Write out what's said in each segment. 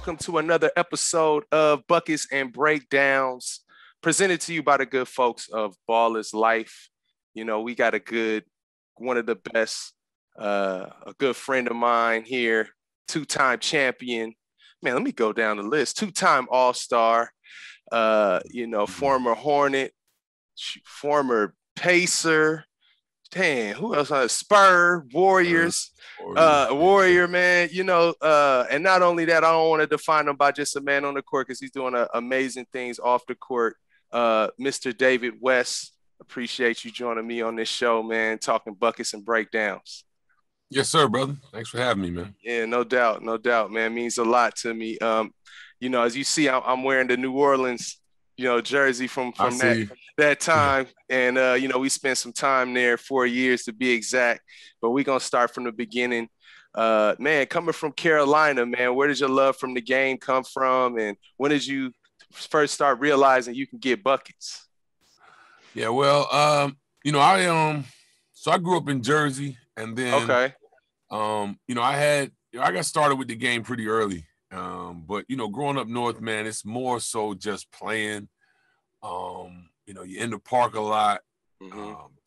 welcome to another episode of Buckets and Breakdowns, presented to you by the good folks of Ballislife. You know, we got one of the best, a good friend of mine here, two-time champion. Man, let me go down the list. Two-time All-Star, former Hornet, former Pacer. Damn, who else? Spur, Warriors, Warrior, man. And not only that, I don't want to define him by just a man on the court because he's doing amazing things off the court. Mr. David West, appreciate you joining me on this show, man, talking buckets and breakdowns. Yes, sir, brother. Thanks for having me, man. Yeah, no doubt, man. It means a lot to me. As you see, I'm wearing the New Orleans, jersey from that time. And, we spent some time there, 4 years to be exact, but we're going to start from the beginning. Man, coming from Carolina, man, where did your love from the game come from? And when did you first start realizing you can get buckets? Yeah, well, so I grew up in Jersey, and then, I got started with the game pretty early. But growing up north, man, it's more so just playing. You're in the park a lot,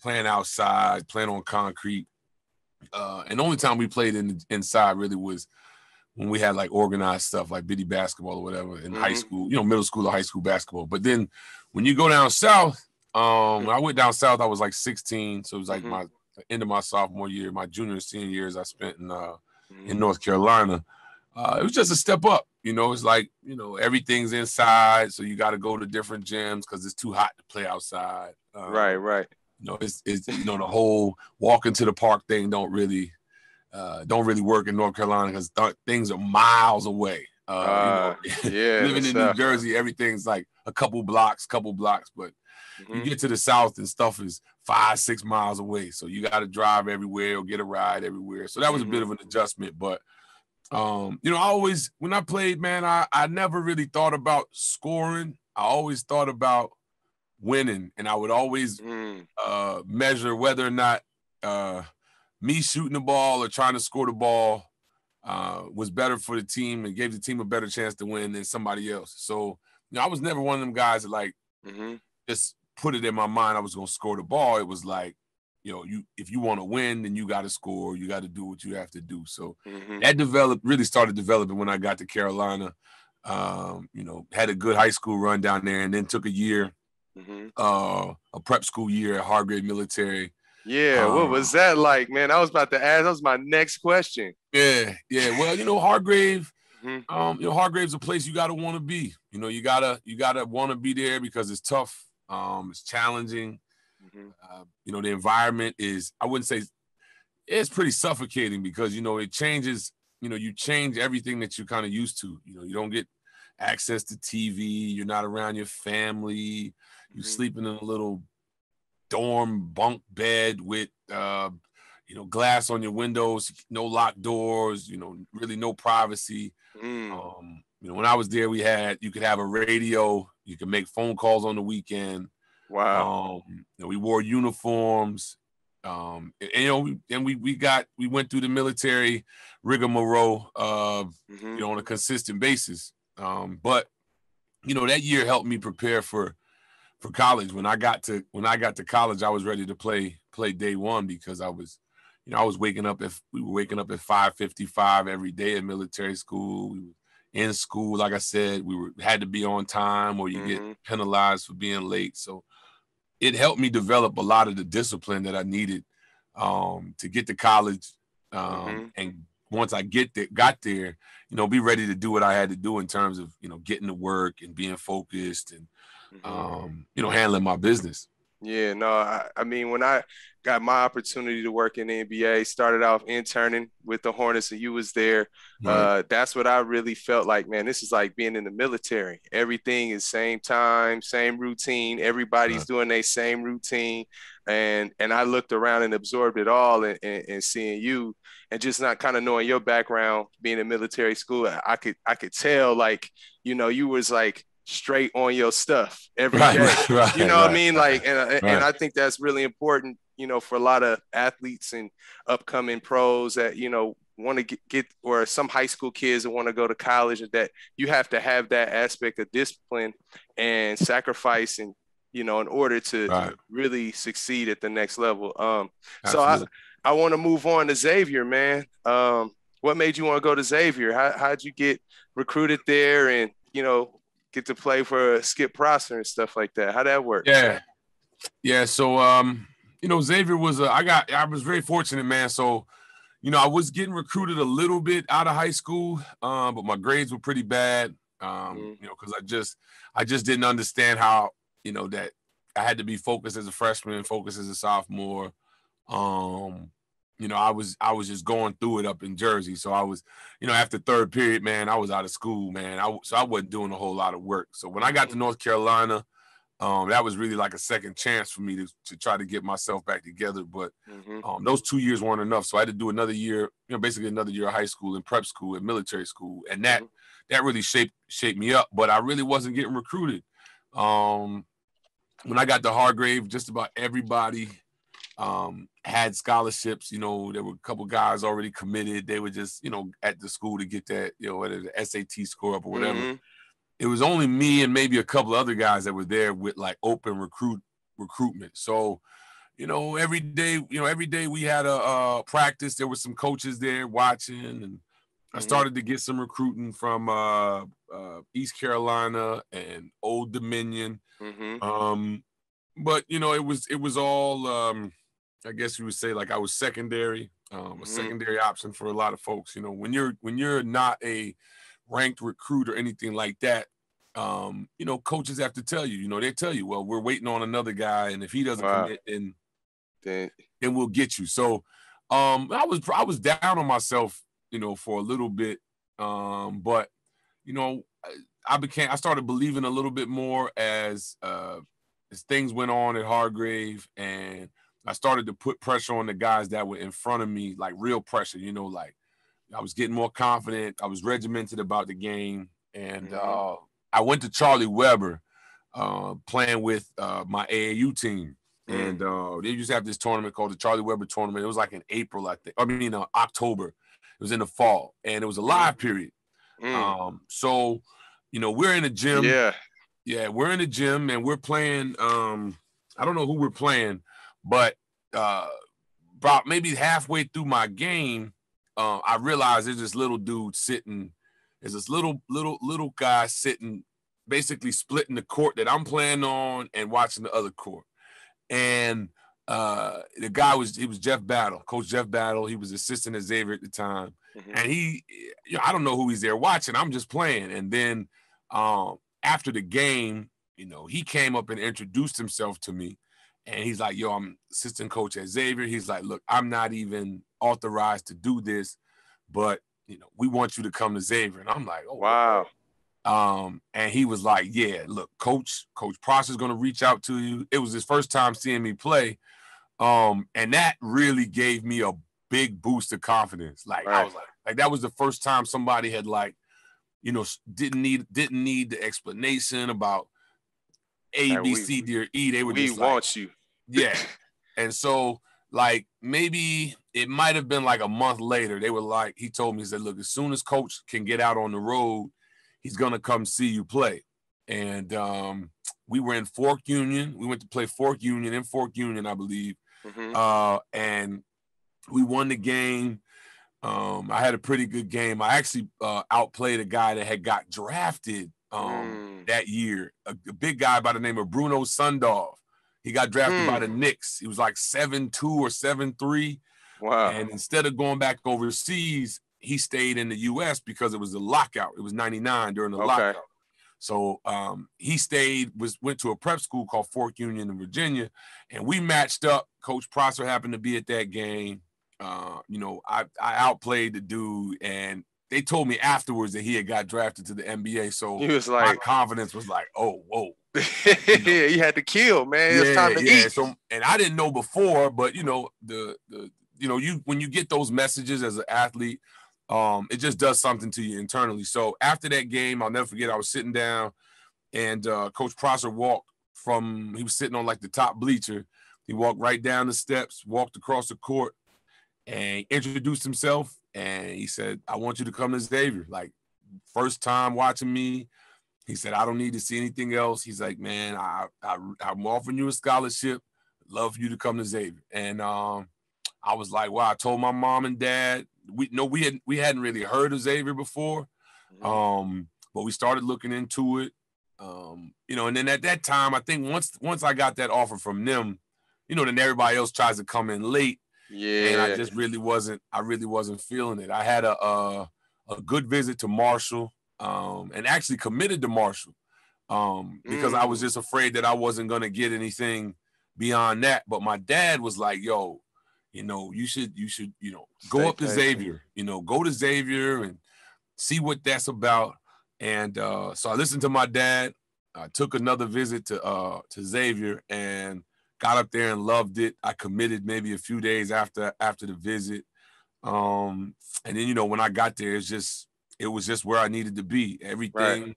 playing outside, playing on concrete. And the only time we played inside really was when we had like organized stuff like bitty basketball or whatever in high school, middle school or high school basketball. But then when you go down south, when I went down south, I was like 16. So it was like my end of my sophomore year, my junior and senior years I spent in North Carolina. It was just a step up. It's like, everything's inside. So you got to go to different gyms because it's too hot to play outside. Right. It's the whole walking to the park thing don't really work in North Carolina because things are miles away. Living in New Jersey, everything's like a couple blocks, but you get to the South and stuff is 5-6 miles away. So you got to drive everywhere or get a ride everywhere. So that was a bit of an adjustment, but I always, when I played, man, I never really thought about scoring. I always thought about winning, and I would always measure whether or not me shooting the ball or trying to score the ball was better for the team and gave the team a better chance to win than somebody else. So, I was never one of them guys that just put it in my mind I was going to score the ball. It was like, if you want to win, then you got to score. You got to do what you have to do. So that really started developing when I got to Carolina. Had a good high school run down there, and then took a year, a prep school year at Hargrave Military. Yeah, what was that like, man? I was about to ask. That was my next question. Yeah. Well, Hargrave. Hargrave's a place you got to want to be. You gotta want to be there because it's tough. It's challenging. The environment is, I wouldn't say it's pretty suffocating because, it changes, you change everything that you're kind of used to. You don't get access to TV. You're not around your family. You're sleeping in a little dorm bunk bed with, glass on your windows, no locked doors, really no privacy. When I was there, you could have a radio. You could make phone calls on the weekend. Wow. We wore uniforms. We went through the military rigmarole on a consistent basis. But that year helped me prepare for college. When I got to college, I was ready to play day one because I was waking up at 5:55 every day at military school. We were in school, like I said, had to be on time or you get penalized for being late. So it helped me develop a lot of the discipline that I needed to get to college. And once I got there, be ready to do what I had to do in terms of, getting to work and being focused and, handling my business. Yeah, no, I mean, when I got my opportunity to work in the NBA, started off interning with the Hornets and you was there. Right. That's what I really felt like, man, this is like being in the military. Everything is same time, same routine. Everybody's doing their same routine. And I looked around and absorbed it all and seeing you and just not kind of knowing your background, being in military school, I could tell like, you was like, straight on your stuff every day. Right, what I mean? Like, and I think that's really important, for a lot of athletes and upcoming pros that, want to get or some high school kids that want to go to college, and that you have to have that aspect of discipline and sacrifice, and in order to really succeed at the next level. So I want to move on to Xavier, man. What made you want to go to Xavier? How'd you get recruited there, and get to play for Skip Prosser and stuff like that? How'd that work? Yeah. So Xavier was I was very fortunate, man. So I was getting recruited a little bit out of high school, but my grades were pretty bad. Because I just didn't understand how that I had to be focused as a freshman, focused as a sophomore. I was just going through it up in Jersey. So I was, after third period, man, I was out of school, man. So I wasn't doing a whole lot of work. So when I got to North Carolina, that was really like a second chance for me to try to get myself back together. But those 2 years weren't enough. So I had to do another year, basically another year of high school and prep school and military school. And that really shaped me up. But I really wasn't getting recruited. When I got to Hargrave, just about everybody had scholarships. There were a couple guys already committed. They were just, at the school to get that, whether the SAT score up or whatever. It was only me and maybe a couple of other guys that were there with like open recruitment. So, every day we had a practice. There were some coaches there watching, and I started to get some recruiting from East Carolina and Old Dominion. But it was all I guess you would say like I was secondary, a secondary option for a lot of folks. When you're not a ranked recruit or anything like that, coaches have to tell you, they tell you, well, we're waiting on another guy, and if he doesn't commit, then we'll get you. So I was down on myself, for a little bit. But I started believing a little bit more as things went on at Hargrave, and I started to put pressure on the guys that were in front of me, like real pressure, like I was getting more confident. I was regimented about the game. And I went to Charlie Weber playing with my AAU team. And they used to have this tournament called the Charlie Weber tournament. It was like in April, I think. October. It was in the fall. And it was a live period. So, we're in the gym. Yeah, we're in the gym and we're playing. I don't know who we're playing, but about maybe halfway through my game, I realized there's this little dude sitting. There's this little guy sitting, basically splitting the court that I'm playing on and watching the other court. And the guy was Jeff Battle, Coach Jeff Battle. He was assistant at Xavier at the time. And he, I don't know who he's there watching. I'm just playing. And then after the game, he came up and introduced himself to me. And he's like, yo, I'm assistant coach at Xavier. He's like, look, I'm not even authorized to do this, but, we want you to come to Xavier. And I'm like, oh, wow. And he was like, yeah, look, Coach Prosser's going to reach out to you. It was his first time seeing me play. And that really gave me a big boost of confidence. Like, I was like, that was the first time somebody had didn't need the explanation about A, B, C, D, or E. They were just like, we want you. Yeah. And so, like, maybe it might have been like a month later. They were like, he told me, he said, look, as soon as Coach can get out on the road, he's going to come see you play. And we were in Fork Union. We went to play Fork Union, I believe. And we won the game. I had a pretty good game. I actually outplayed a guy that had got drafted that year, a big guy by the name of Bruno Sundov. He got drafted by the Knicks. He was like 7'2" or 7'3". Wow. And instead of going back overseas, he stayed in the U.S. because it was a lockout. It was 99 during the lockout. So he went to a prep school called Fork Union in Virginia, and we matched up. Coach Prosser happened to be at that game. I outplayed the dude, and they told me afterwards that he had got drafted to the NBA. So he was like, my confidence was like, oh, whoa. He had to kill, man. It's time to eat. So, and I didn't know before, but when you get those messages as an athlete, it just does something to you internally. So after that game, I'll never forget, I was sitting down, and Coach Prosser he was sitting on like the top bleacher. He walked right down the steps, walked across the court, and he introduced himself, and he said, I want you to come to Xavier. Like, first time watching me, he said, I don't need to see anything else. He's like, man, I'm offering you a scholarship. Love for you to come to Xavier. And I was like, wow. I told my mom and dad. We hadn't really heard of Xavier before, but we started looking into it. And then at that time, I think once I got that offer from them, then everybody else tries to come in late. Yeah. And I just really wasn't feeling it. I had a good visit to Marshall, and actually committed to Marshall, because I was just afraid that I wasn't going to get anything beyond that. But my dad was like, yo, you should, go up to Xavier, go to Xavier and see what that's about. And so I listened to my dad. I took another visit to Xavier and got up there and loved it. I committed maybe a few days after the visit. And then, when I got there, it was just where I needed to be. Everything,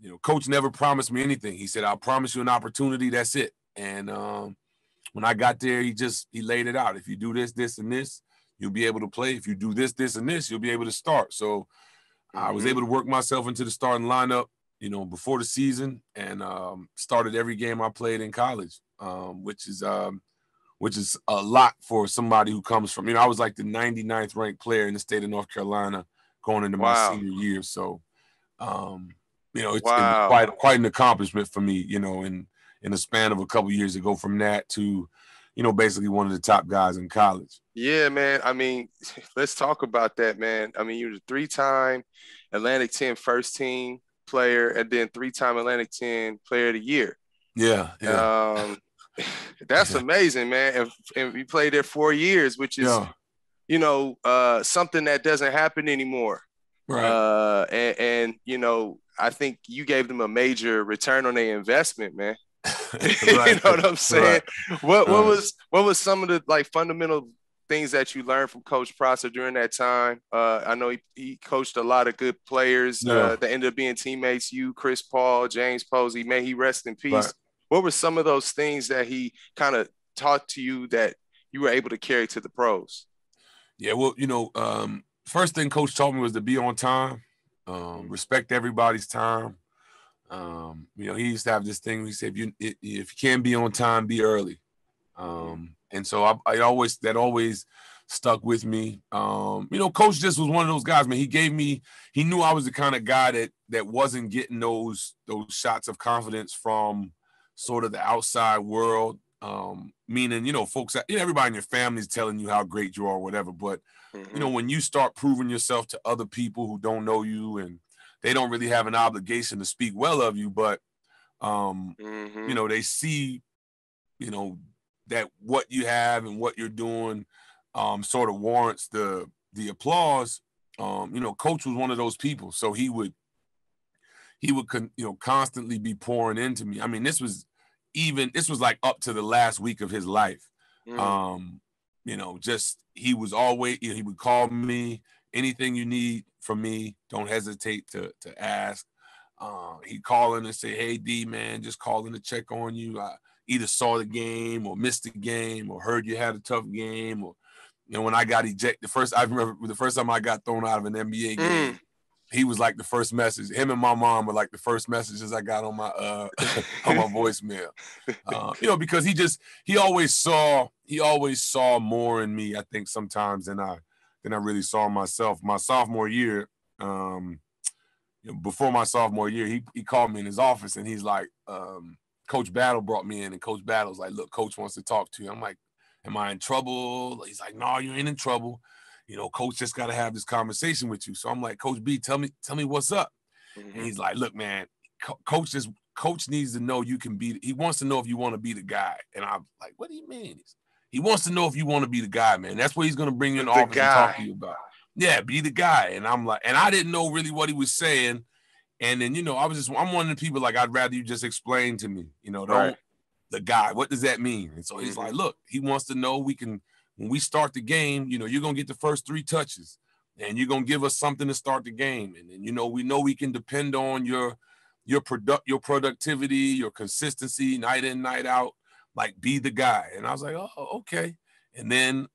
right. Coach never promised me anything. He said, I'll promise you an opportunity. That's it. And when I got there, he laid it out. If you do this, this, and this, you'll be able to play. If you do this, this, and this, you'll be able to start. So I was able to work myself into the starting lineup, before the season, and started every game I played in college, which is a lot for somebody who comes from, I was like the 99th ranked player in the state of North Carolina going into my senior year. So, it was quite an accomplishment for me, in the span of a couple of years to go from that to, basically one of the top guys in college. Yeah, man. I mean, let's talk about that, man. I mean, you're the 3-time Atlantic 10 first team player, and then 3-time Atlantic 10 player of the year. Yeah. That's amazing, man. And you played there 4 years, which is, something that doesn't happen anymore. Right. And I think you gave them a major return on their investment, man. Right. You know what I'm saying? Right. What was some of the fundamental things that you learned from Coach Prosser during that time? I know he coached a lot of good players that ended up being teammates. You, Chris Paul, James Posey, may he rest in peace. Right. What were some of those things that he kind of taught to you that you were able to carry to the pros? Yeah, well, first thing Coach taught me was to be on time, respect everybody's time. He used to have this thing. He said, if you can't be on time, be early. And so I always stuck with me. Coach just was one of those guys, man. He knew I was the kind of guy that wasn't getting those shots of confidence from sort of the outside world. Meaning, folks, everybody in your family is telling you how great you are or whatever. But, when you start proving yourself to other people who don't know you and they don't really have an obligation to speak well of you, but, they see, that what you have and what you're doing sort of warrants the applause. Coach was one of those people. So he would constantly be pouring into me. I mean, this was like up to the last week of his life. He was always, he would call me, anything you need from me, don't hesitate to ask. He'd call in and say, hey, D, man, just calling to check on you. I either saw the game or missed the game or heard you had a tough game. Or, when I got ejected, I remember the first time I got thrown out of an NBA game, he was like the first message. Him and my mom were like the first messages I got on my on my voicemail. Because he always saw more in me, I think, sometimes than I really saw myself. My sophomore year, before my sophomore year, he called me in his office and he's like, Coach Battle brought me in, and Coach Battle's like, look, Coach wants to talk to you. I'm like, am I in trouble? He's like, no, you ain't in trouble. Coach just got to have this conversation with you. So I'm like, Coach B, tell me what's up. And he's like, look, man, Coach needs to know you can be. He wants to know if you want to be the guy. And I'm like, what do you mean? He wants to know if you want to be the guy, man. That's what he's going to bring you in the office and talk to you about. Yeah, be the guy. And I'm like, and I didn't know really what he was saying. And then, I'm one of the people like, I'd rather you just explain to me, the guy, what does that mean? And so he's like, look, he wants to know when we start the game, you're going to get the first 3 touches and you're going to give us something to start the game. And then, we know we can depend on your productivity, your consistency, night in, night out, like be the guy. And I was like, oh, okay. And then,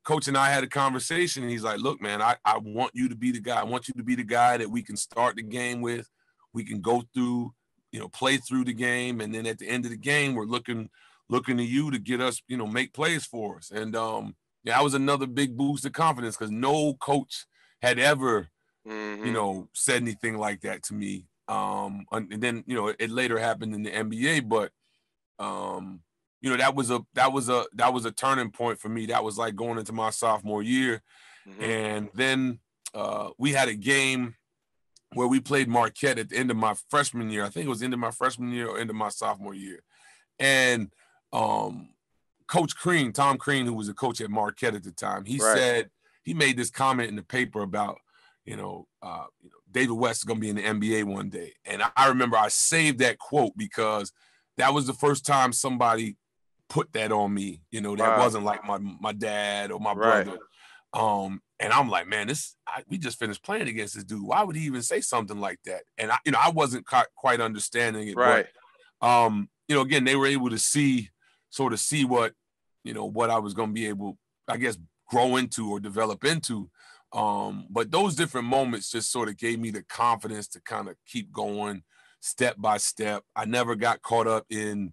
Coach and I had a conversation, and he's like, look, man, I want you to be the guy. I want you to be the guy that we can start the game with. We can go through, play through the game. And then at the end of the game, we're looking to you to get us, make plays for us. And that was another big boost of confidence, because no coach had ever, said anything like that to me. And then, it later happened in the NBA, but, that was a turning point for me. That was like going into my sophomore year. And then we had a game where we played Marquette at the end of my freshman year. I think it was end of my freshman year or end of my sophomore year. And Coach Crean, Tom Crean, who was a coach at Marquette at the time, he said, he made this comment in the paper about, David West is going to be in the NBA one day. And I remember I saved that quote because that was the first time somebody put that on me, that wasn't like my dad or my brother. And I'm like, man, we just finished playing against this dude. Why would he even say something like that? And I wasn't quite understanding it. Right. But, again, they were able to see what, what I was going to be able, I guess, grow into or develop into. But those different moments just sort of gave me the confidence to kind of keep going step by step. I never got caught up in,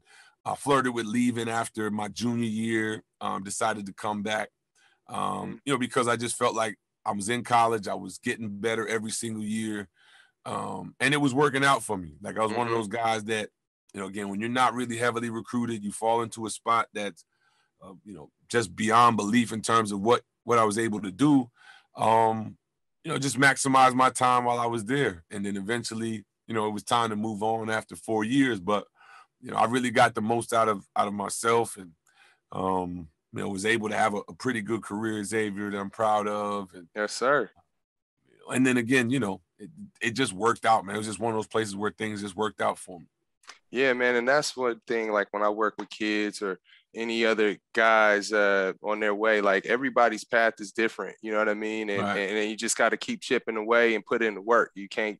flirted with leaving after my junior year, decided to come back, because I just felt like I was in college. I was getting better every single year. And it was working out for me. Like I was one of those guys that, again, when you're not really heavily recruited, you fall into a spot that's, just beyond belief in terms of what I was able to do. Just maximize my time while I was there. And then eventually, it was time to move on after 4 years. But, I really got the most out of myself, and, was able to have a pretty good career, Xavier, that I'm proud of. And, yes, sir. And then again, it just worked out, man. It was just one of those places where things just worked out for me. Yeah, man. And that's one thing, like when I work with kids or any other guys on their way, like everybody's path is different. You know what I mean? And, and you just got to keep chipping away and put in the work. You can't,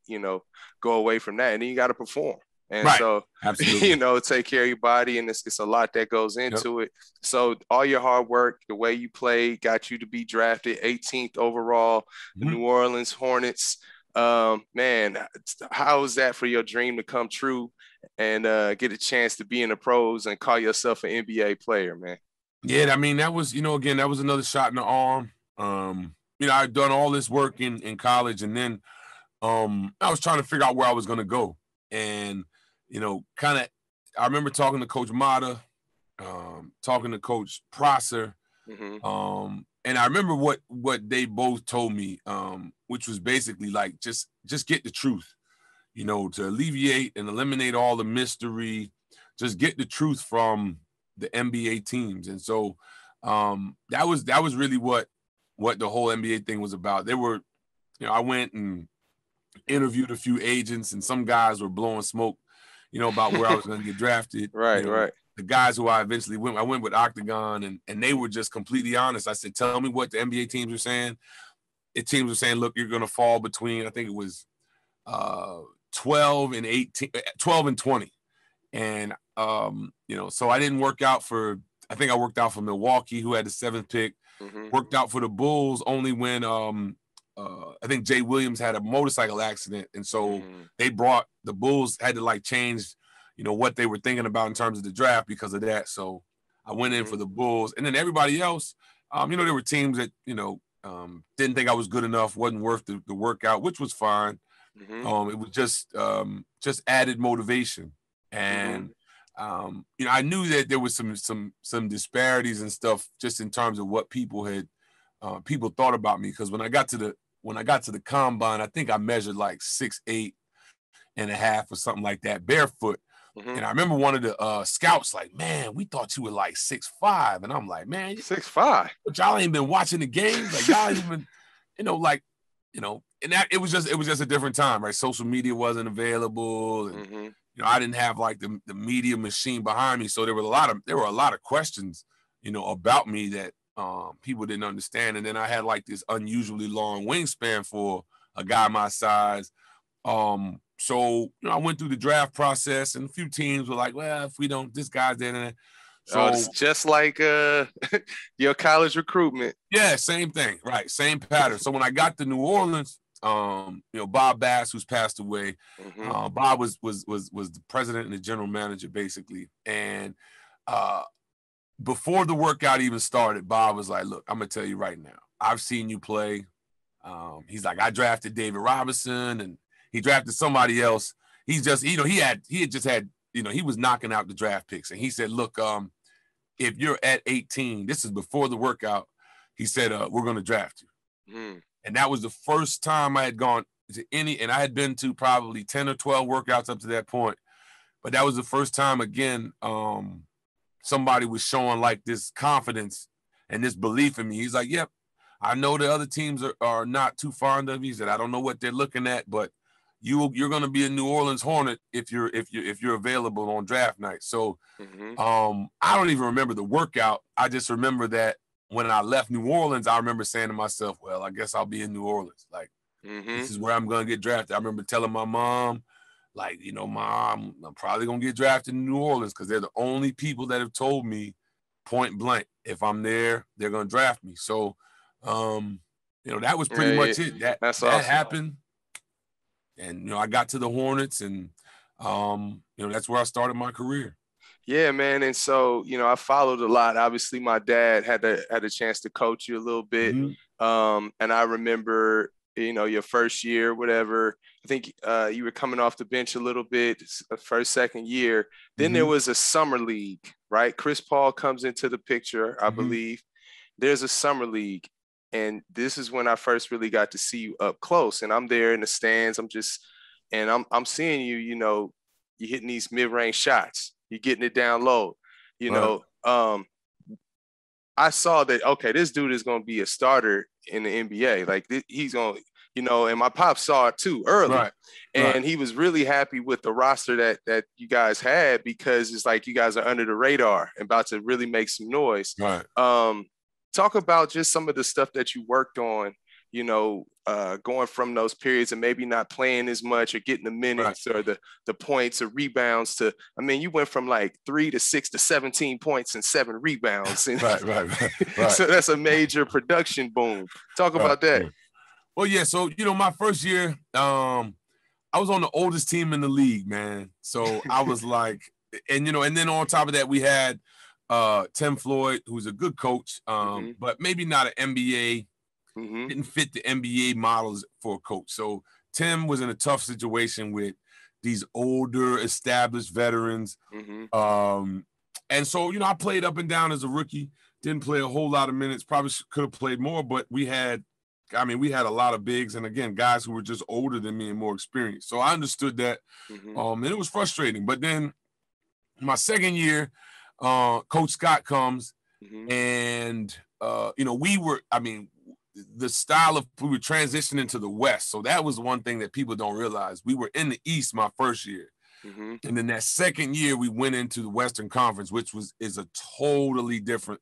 go away from that. And then you got to perform. And so, absolutely, take care of your body. And it's a lot that goes into it. So all your hard work, the way you played, got you to be drafted 18th overall, the New Orleans Hornets. Man, how was that for your dream to come true and get a chance to be in the pros and call yourself an NBA player, man? Yeah, I mean, that was, again, that was another shot in the arm. I'd done all this work in college, and then I was trying to figure out where I was going to go. And, I remember talking to Coach Mata, talking to Coach Prosser. And I remember what they both told me, which was basically like, just get the truth, to alleviate and eliminate all the mystery, just get the truth from the NBA teams. And so that was really what the whole NBA thing was about. They were, I went and interviewed a few agents, and some guys were blowing smoke, about where I was going to get drafted. Right. The guys who I eventually I went with Octagon, and they were just completely honest. I said, tell me what the NBA teams were saying. The teams were saying, look, you're going to fall between, I think it was 12 and 18, 12 and 20. And, so I didn't work out I think I worked out for Milwaukee, who had the 7th pick, worked out for the Bulls only when, I think Jay Williams had a motorcycle accident. And so the Bulls had to change, what they were thinking about in terms of the draft because of that. So I went in for the Bulls, and then everybody else, there were teams that, didn't think I was good enough, wasn't worth the workout, which was fine. It was just added motivation. And, I knew that there was some disparities and stuff just in terms of what people thought about me. Cause when I got to the combine, I think I measured like 6'8" and a half or something like that, barefoot. And I remember one of the scouts like, man, we thought you were like 6'5". And I'm like, man, 6'5". But y'all ain't been watching the games. Like y'all ain't even, and that it was just a different time, right? Social media wasn't available. And, I didn't have like the media machine behind me. So there were a lot of questions, about me that people didn't understand. And then I had like this unusually long wingspan for a guy my size. So, I went through the draft process, and a few teams were like, well, if we don't, this guy's there. So it's just like your college recruitment. Yeah, same thing, right? Same pattern. So when I got to New Orleans, Bob Bass, who's passed away, Bob was the president and the general manager basically. And before the workout even started, Bob was like, "Look, I'm gonna tell you right now. I've seen you play." He's like, "I drafted David Robinson, and he drafted somebody else. He's just, he had just had, he was knocking out the draft picks." And he said, "Look, if you're at 18, this is before the workout." He said, "We're going to draft you." And that was the first time I had gone to any, and I had been to probably 10 or 12 workouts up to that point. But that was the first time, again, somebody was showing like this confidence and this belief in me. He's like, "Yep, I know the other teams are not too fond of you." He said, "I don't know what they're looking at, but you're going to be a New Orleans Hornet if you're available on draft night." So I don't even remember the workout. I just remember that when I left New Orleans, I remember saying to myself, "Well, I guess I'll be in New Orleans. Like, this is where I'm going to get drafted." I remember telling my mom, like, "Mom, I'm probably going to get drafted in New Orleans because they're the only people that have told me point blank, if I'm there, they're going to draft me." So, that was pretty much it. That awesome. Happened. And, I got to the Hornets and, that's where I started my career. Yeah, man. And so, I followed a lot. Obviously, my dad had a chance to coach you a little bit. And I remember, your first year, whatever, I think you were coming off the bench a little bit, first, second year. Then there was a summer league, right? Chris Paul comes into the picture, I believe. There's a summer league. And this is when I first really got to see you up close. And I'm there in the stands. I'm seeing you, you're hitting these mid-range shots. You're getting it down low. I saw that, okay, this dude is going to be a starter in the NBA. Like, he's going to, and my pop saw it too early. Right. And he was really happy with the roster that you guys had, because it's like you guys are under the radar and about to really make some noise. Right. Talk about just some of the stuff that you worked on, going from those periods and maybe not playing as much or getting the minutes or the points or rebounds to, you went from like 3 to 6 to 17 points and 7 rebounds. And right. So that's a major production boom. Talk about that. Yeah. Well, yeah. So, my first year, I was on the oldest team in the league, man. So I was like, and then on top of that, we had Tim Floyd, who's a good coach, but maybe not an NBA, didn't fit the NBA models for a coach. So Tim was in a tough situation with these older, established veterans. And so, I played up and down as a rookie, didn't play a whole lot of minutes, probably could have played more, but we had a lot of bigs and, again, guys who were just older than me and more experienced. So I understood that, and it was frustrating. But then my second year, Coach Scott comes, and we were transitioning to the West, so that was one thing that people don't realize. We were in the East my first year, and then that second year we went into the Western Conference, which is a totally different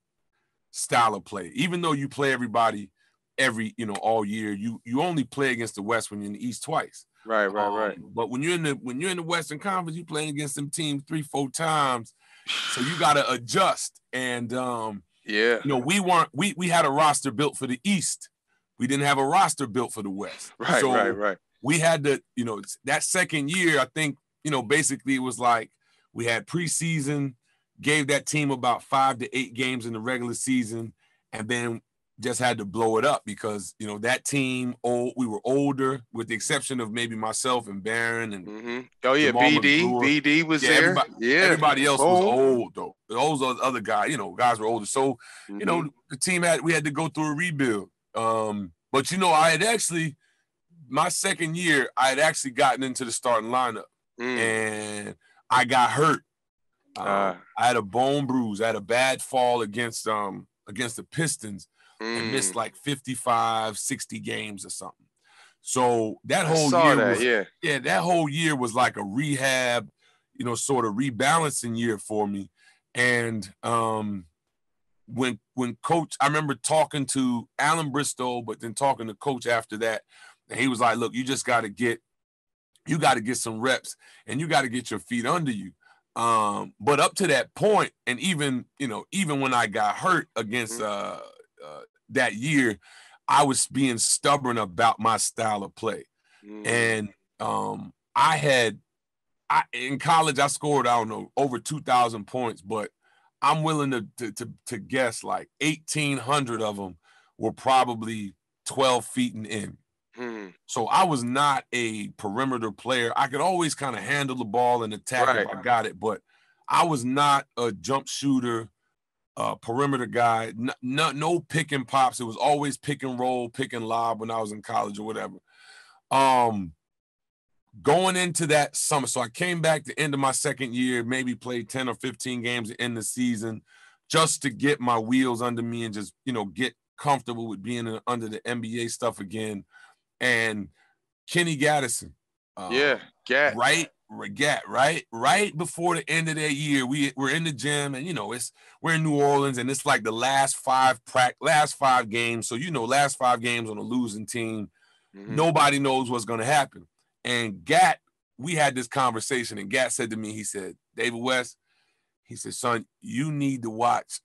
style of play. Even though you play everybody all year, you only play against the West when you're in the East twice. Right. But when you're in the Western Conference, you're playing against them teams 3-4 times. So you got to adjust. And, we had a roster built for the East. We didn't have a roster built for the West. Right. We had to, that second year, I think, basically it was like we had preseason, gave that team about 5 to 8 games in the regular season, and then just had to blow it up because, that team, we were older, with the exception of maybe myself and Barron and BD was there. Everybody else was old, though. Those other guys, guys were older. So, the team we had to go through a rebuild. But, I had actually, my second year, I had actually gotten into the starting lineup and I got hurt. I had a bone bruise. I had a bad fall against the Pistons. And missed like 55, 60 games or something. So that whole year was like a rehab, sort of rebalancing year for me. And when Coach, I remember talking to Alan Bristow, but then talking to Coach after that, and he was like, "Look, you got to get some reps and you got to get your feet under you." But up to that point, and even when I got hurt against that year, I was being stubborn about my style of play. And in college, I scored, I don't know, over 2,000 points, but I'm willing to guess like 1,800 of them were probably 12 feet and in. So I was not a perimeter player. I could always kind of handle the ball and attack if I got it, but I was not a jump shooter, perimeter guy. No pick and pops. It was always pick and roll, pick and lob when I was in college or whatever. Going into that summer, so I came back the end of my second year, maybe played 10 or 15 games in the season just to get my wheels under me and just, get comfortable with being under the NBA stuff again. And Kenny Gaddison. Gat. Right before the end of that year, we're in the gym and, we're in New Orleans and it's like the last five games. So, last 5 games on a losing team, nobody knows what's going to happen. And Gat, we had this conversation and Gat said to me, he said, David West, he said, son, you need to watch.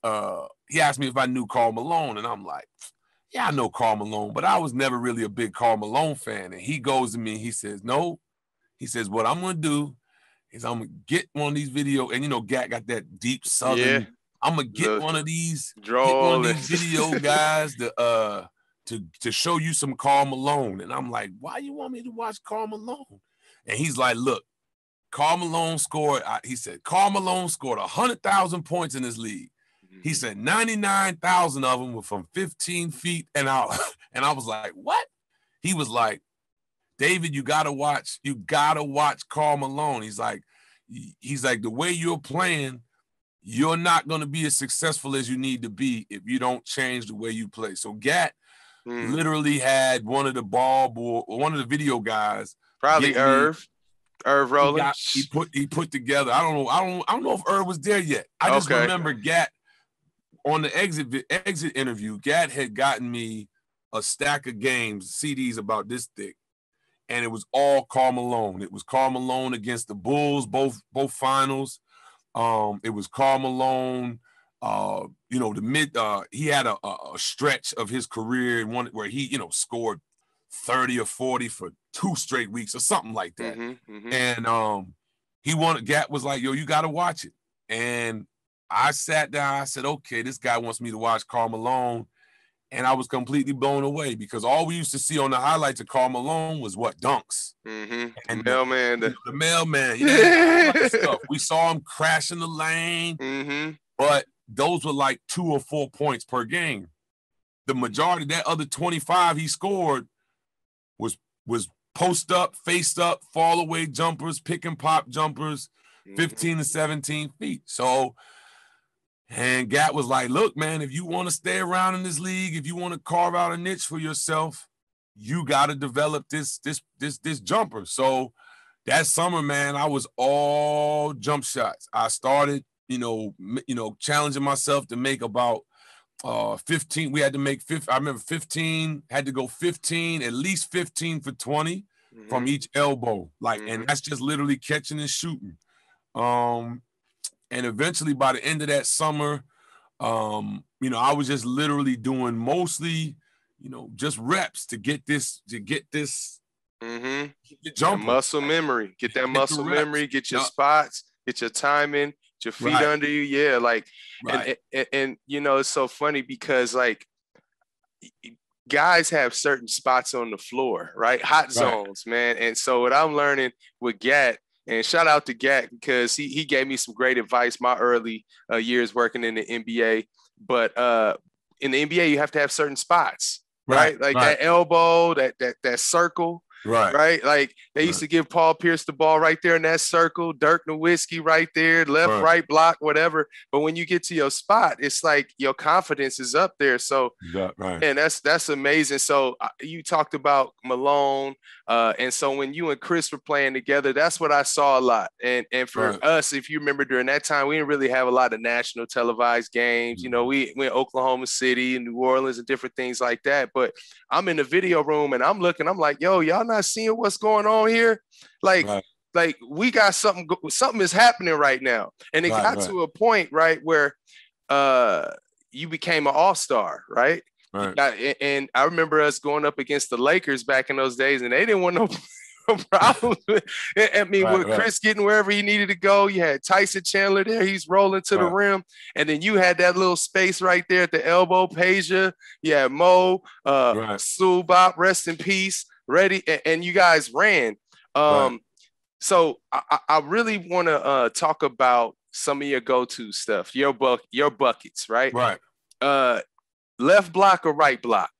He asked me if I knew Karl Malone. And I'm like, yeah, I know Karl Malone, but I was never really a big Karl Malone fan. And he goes to me, he says, no. He says, what I'm going to do is I'm going to get one of these video. And, Gat got that deep Southern. Yeah. I'm going to get one of these video guys to show you some Karl Malone. And I'm like, why you want me to watch Karl Malone? And he's like, look, Karl Malone scored 100,000 points in this league. He said 99,000 of them were from 15 feet and out. And I was like, what? He was like, David, you gotta watch Karl Malone. He's like, the way you're playing, you're not gonna be as successful as you need to be if you don't change the way you play. So Gat literally had one of the video guys, probably Irv Rowland. He put together. I don't know if Irv was there yet. I just remember Gat on the exit interview. Gat had gotten me a stack of games, CDs about this thick. And it was all Karl Malone. It was Karl Malone against the Bulls, both finals. It was Karl Malone. He had a stretch of his career where he, scored 30 or 40 for 2 straight weeks or something like that. And Gat was like, yo, you got to watch it. And I sat down. I said, okay, this guy wants me to watch Karl Malone. And I was completely blown away because all we used to see on the highlights of Karl Malone was what? Dunks. And the mailman. Stuff. We saw him crashing the lane, but those were like 2 or 4 points per game. The majority, that other 25 he scored was post up, face up, fall away jumpers, pick and pop jumpers, 15 to 17 feet. So, and Gat was like, look, man, if you want to stay around in this league, if you want to carve out a niche for yourself, you got to develop this jumper. So that summer, man, I was all jump shots. I started, challenging myself to make about 15. We had to make 15. I remember 15, had to go 15, at least 15 for 20 from each elbow. And that's just literally catching and shooting. And eventually by the end of that summer, I was just literally doing mostly, just reps to get this jump muscle memory, get that muscle memory, get your spots, get your timing, get your feet under you. Yeah. And it's so funny because guys have certain spots on the floor, right? Hot zones, man. And so what I'm learning with Gat, and shout out to Gat because he gave me some great advice my early years working in the NBA. But in the NBA, you have to have certain spots, right? That elbow, that circle, right? Like they used to give Paul Pierce the ball right there in that circle, Dirk Nowitzki right there, left, right block, whatever. But when you get to your spot, it's like your confidence is up there. So, and that's amazing. So you talked about Malone. And so when you and Chris were playing together, that's what I saw a lot. And for us, if you remember during that time, we didn't really have a lot of national televised games. We went Oklahoma City and New Orleans and different things like that. But I'm in the video room and I'm looking, I'm like, yo, y'all not seeing what's going on here? like we got something is happening right now. And it got to a point, right, where you became an all-star, right? And I remember us going up against the Lakers back in those days, and they didn't want no problems. I mean, with Chris getting wherever he needed to go, you had Tyson Chandler there. He's rolling to the rim. And then you had that little space right there at the elbow, Peja. You had Mo, Sue Bop, rest in peace, ready. And you guys ran. So I really want to talk about some of your go-to stuff, your buckets, right? Left block or right block?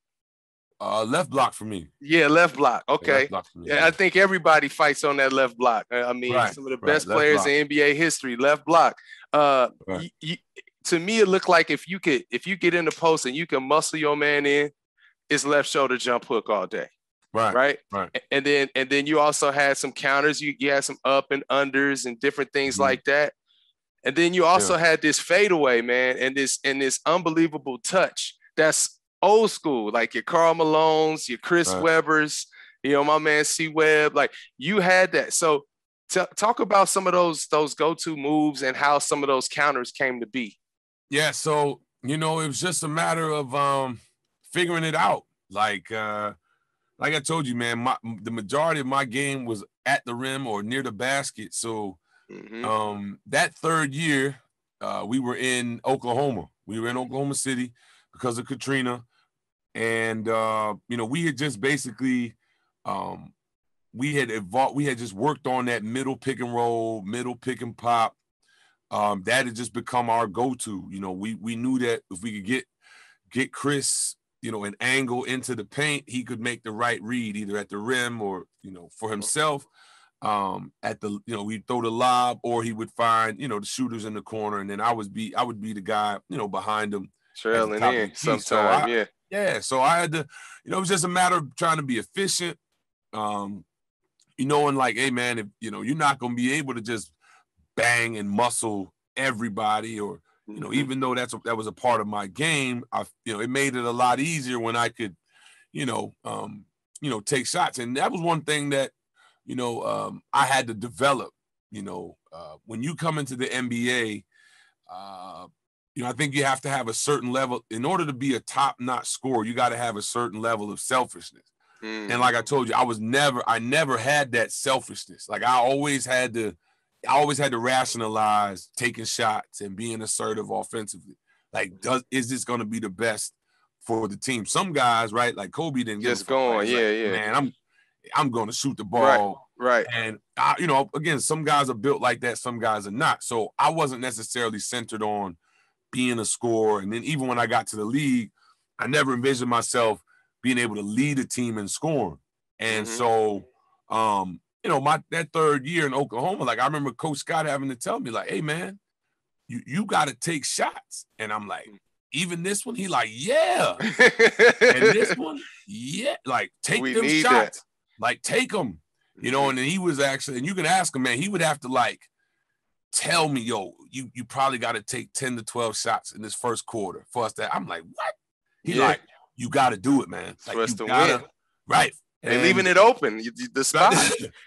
Left block for me. Yeah, left block. Okay. Left block for me, I think everybody fights on that left block. I mean, some of the best players in NBA history, left block. To me, it looked like if you get in the post and you can muscle your man in, it's left shoulder jump hook all day. Right. And then you also had some counters. You had some up and unders and different things like that. And then you also had this fadeaway, man, and this unbelievable touch. That's old school, like your Karl Malones, your Chris Webbers, my man C Webb. Like you had that. So talk about some of those go-to moves and how some of those counters came to be. Yeah, so it was just a matter of figuring it out. Like I told you, man, the majority of my game was at the rim or near the basket. So that third year, we were in Oklahoma. We were in Oklahoma City because of Katrina. And, we had just basically we had just worked on that middle pick and roll, middle pick and pop. That had just become our go-to. We knew that if we could get Chris – an angle into the paint, he could make the right read either at the rim or, for himself. We'd throw the lob or he would find, the shooters in the corner. And then I would be the guy, behind him. Trailing in sometime, So I had to, it was just a matter of trying to be efficient. And like, hey, man, if, you're not going to be able to just bang and muscle everybody or, even though that was a part of my game, it made it a lot easier when I could, take shots. And that was one thing that, I had to develop, when you come into the NBA, I think you have to have a certain level in order to be a top-notch scorer. You got to have a certain level of selfishness. And like I told you, I never had that selfishness. Like I always had to rationalize taking shots and being assertive offensively. Like, is this going to be the best for the team? Some guys, right? Like Kobe didn't just going, right? Man, I'm going to shoot the ball, right. And again, some guys are built like that, some guys are not. So I wasn't necessarily centered on being a scorer. And then even when I got to the league, I never envisioned myself being able to lead a team in scoring. And so, that third year in Oklahoma, like I remember Coach Scott having to tell me, like, hey, man, you got to take shots. And I'm like, even this one? He like, yeah. And this one, yeah. Like, take them shots. That. Like, take them. And then he was actually, and you can ask him, man, he would have to like tell me, yo, you probably got to take 10 to 12 shots in this first quarter for us to, I'm like, what? He like, you got to do it, man. Like, for us to win. Right. And leaving it open, the spot.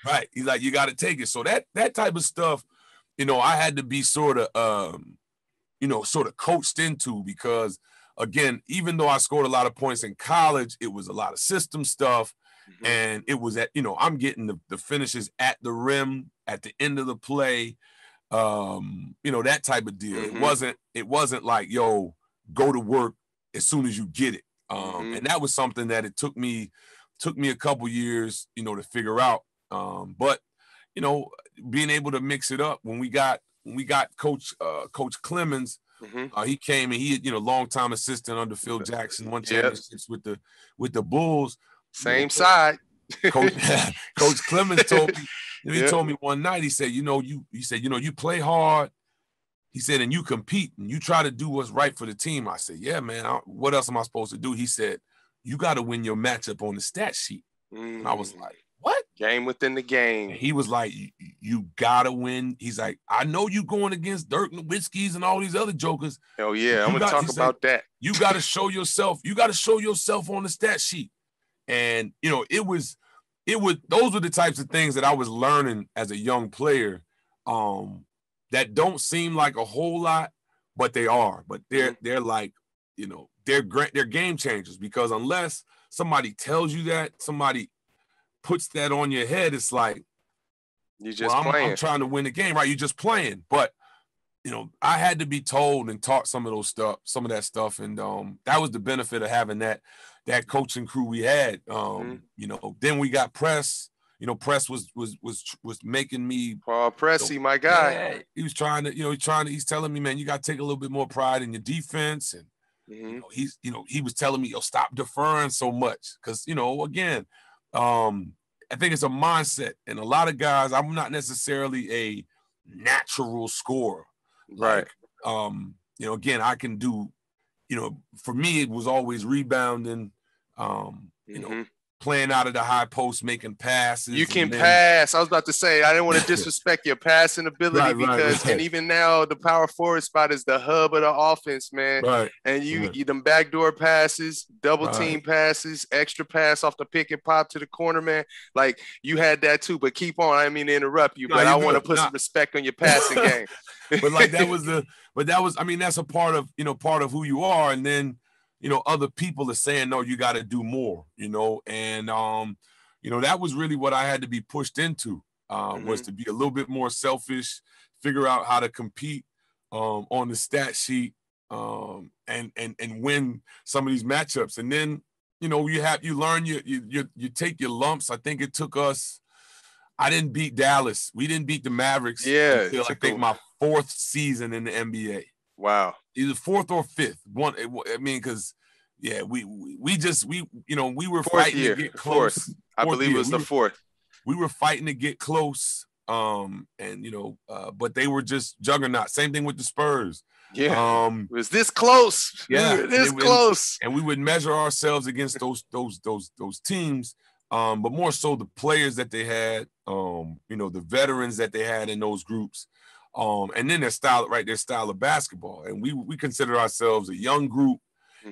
Right. He's like, you got to take it. So that type of stuff, I had to be sort of coached into because, again, even though I scored a lot of points in college, it was a lot of system stuff. And it was I'm getting the finishes at the rim, at the end of the play, that type of deal. It wasn't like, yo, go to work as soon as you get it. And that was something that it took me a couple years, to figure out. But, being able to mix it up when we got Coach Clemens, he came and he had, longtime assistant under Phil Jackson, won championships with the Bulls. Same side. Coach Clemens told me, he told me one night, he said, you play hard. He said, and you compete and you try to do what's right for the team. I said, yeah, man, what else am I supposed to do? He said, you got to win your matchup on the stat sheet. And I was like, what? Game within the game. And he was like, you got to win. He's like, I know you going against Dirk Nowitzki's and all these other jokers. Oh, yeah, I'm going to talk about that. You got to show yourself. You got to show yourself on the stat sheet. And, it was those were the types of things that I was learning as a young player that don't seem like a whole lot, but they are. But they're like, they're game changers, because unless somebody tells you that, somebody puts that on your head, it's like, you just playing. I'm trying to win the game, right? You're just playing. But I had to be told and taught some of that stuff, and that was the benefit of having that coaching crew we had. Then we got Press. Press was making me. Paul Pressey, my guy. Yeah, he was trying to. He's telling me, man, you got to take a little bit more pride in your defense, and he was telling me, stop deferring so much, because again, I think it's a mindset, and a lot of guys. I'm not necessarily a natural scorer. Right. Again, I can do, for me, it was always rebounding, playing out of the high post, making passes. You can pass. I was about to say, I didn't want to disrespect your passing ability, because and even now the power forward spot is the hub of the offense, man. Right. And you them backdoor passes, double team passes, extra pass off the pick and pop to the corner, man. Like, you had that too, but keep on. I didn't mean to interrupt you, but I want to put some respect on your passing game. But that's a part of who you are. And then, other people are saying, no, you got to do more, and, that was really what I had to be pushed into, was to be a little bit more selfish, figure out how to compete on the stat sheet, and win some of these matchups. And then, you take your lumps. I think it took us, I didn't beat Dallas. We didn't beat the Mavericks until I think my 4th season in the NBA. Wow. Either 4th or 5th. Because we were fighting to get close. I believe it was the 4th. We were fighting to get close. But they were just juggernauts. Same thing with the Spurs. Yeah. It was this close. Yeah. This close. And we would measure ourselves against those teams. But more so the players that they had, the veterans that they had in those groups, and then their style of basketball. And we consider ourselves a young group.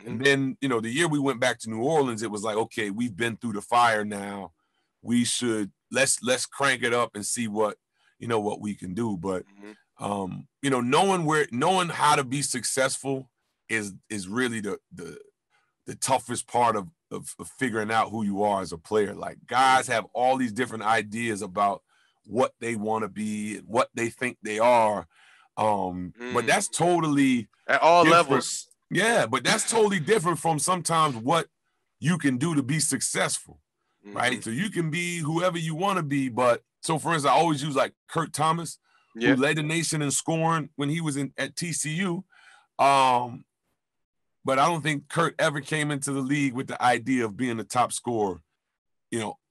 And then, the year we went back to New Orleans, it was like, okay, we've been through the fire now. We should let's crank it up and see what we can do. But knowing how to be successful is really the toughest part of figuring out who you are as a player. Like, guys have all these different ideas about what they want to be and what they think they are. But that's totally at all different. levels. Yeah, but that's totally different from sometimes what you can do to be successful, right? So you can be whoever you want to be. But so, for instance, I always use like Kurt Thomas, who led the nation in scoring when he was at TCU. But I don't think Kurt ever came into the league with the idea of being the top scorer,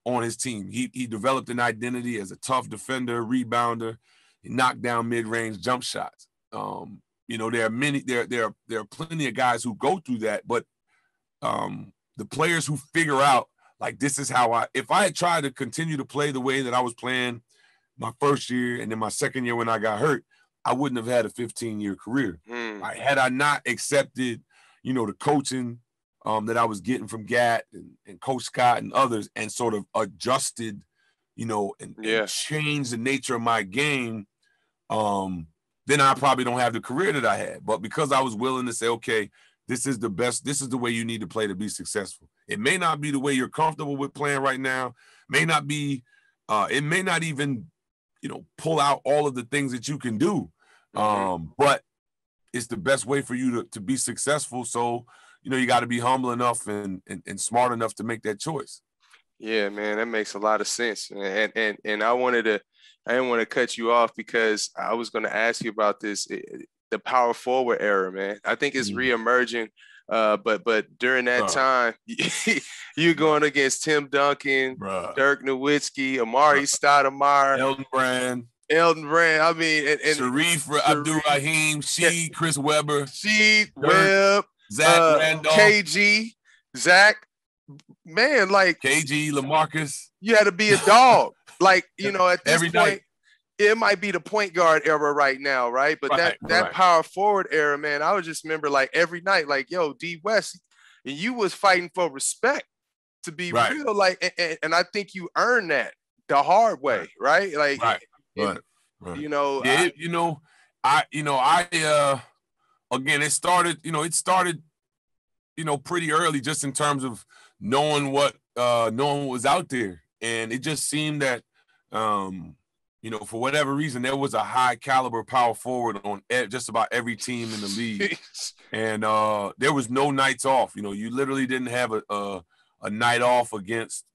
on his team. He developed an identity as a tough defender, rebounder. He knocked down mid-range jump shots. There are plenty of guys who go through that, but the players who figure out, like, this is how if I had tried to continue to play the way that I was playing my first year and then my second year when I got hurt, I wouldn't have had a 15-year career. Had I not accepted, the coaching that I was getting from Gat and Coach Scott and others, and sort of adjusted, and changed the nature of my game, then I probably don't have the career that I had. But because I was willing to say, okay, this is the best, this is the way you need to play to be successful. It may not be the way you're comfortable with playing right now. May not be, it may not even, pull out all of the things that you can do. But it's the best way for you to be successful. So, you got to be humble enough and smart enough to make that choice. Yeah, man, that makes a lot of sense. And I didn't want to cut you off, because I was going to ask you about this, the power forward era, man. I think it's reemerging. But during that time, you're going against Tim Duncan, Dirk Nowitzki, Amari Stoudemire, Elton Brand. I mean, and Sharif Abdul-Rahim, Chris Webber, Webb, Zach Randolph, KG, Zach. Man, like KG, LaMarcus. You had to be a dog. Like, at this point, night. It might be the point guard era right now, right? But that power forward era, man, I would just remember, like, every night, like, yo, D West, and you was fighting for respect. to be real. Like, and I think you earned that the hard way, right? Like, right. You know, again, it started, pretty early, just in terms of knowing what was out there. And it just seemed that, for whatever reason, there was a high caliber power forward on just about every team in the league. And there was no nights off. You literally didn't have a night off against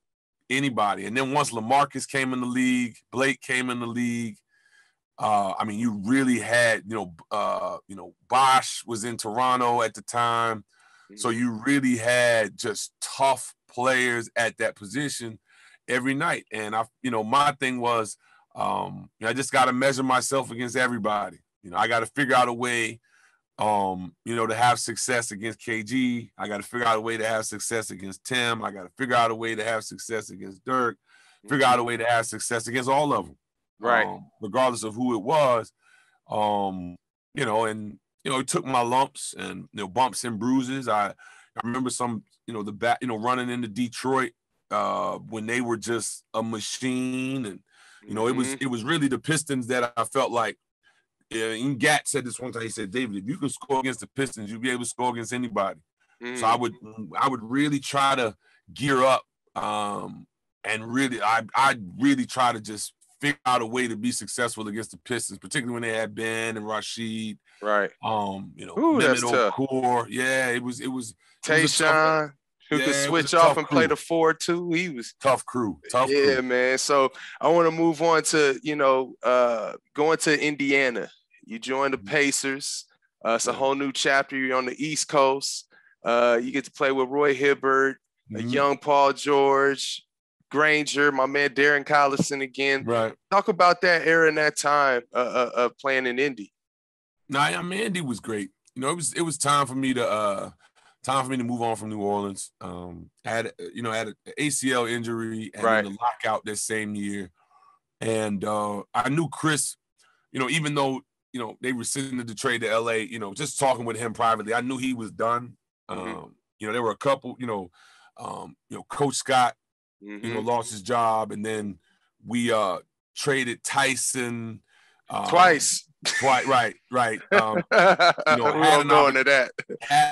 anybody. And then once LaMarcus came in the league, Blake came in the league, you really had, Bosh was in Toronto at the time. So you really had just tough players at that position every night. And my thing was, I just got to measure myself against everybody. I got to figure out a way, to have success against KG. I got to figure out a way to have success against Tim. I got to figure out a way to have success against Dirk, figure out a way to have success against all of them. Right. Regardless of who it was, it took my lumps and, bumps and bruises. I remember some, running into Detroit when they were just a machine. And, it was really the Pistons that I felt like, and Gat said this one time, he said, David, if you can score against the Pistons, you'll be able to score against anybody. So I would really try to gear up and really, I'd really try to just figure out a way to be successful against the Pistons, particularly when they had Ben and Rashid. Right. Mehmet Okur. Yeah, it was Tayshaun, who could switch off and play the 4-2. He was tough crew. Yeah, man. So I want to move on to, going to Indiana. You joined the Pacers. It's a whole new chapter. You're on the East Coast. You get to play with Roy Hibbert, a young Paul George, Granger, my man Darren Collison again. Right. Talk about that era and that time of playing in Indy. Indy was great. It was time for me to move on from New Orleans. I had an ACL injury and then the lockout that same year, and I knew Chris. Even though they rescinded the trade to LA. Just talking with him privately, I knew he was done. There were a couple. Coach Scott. Lost his job, and then we traded Tyson twice. Right. Had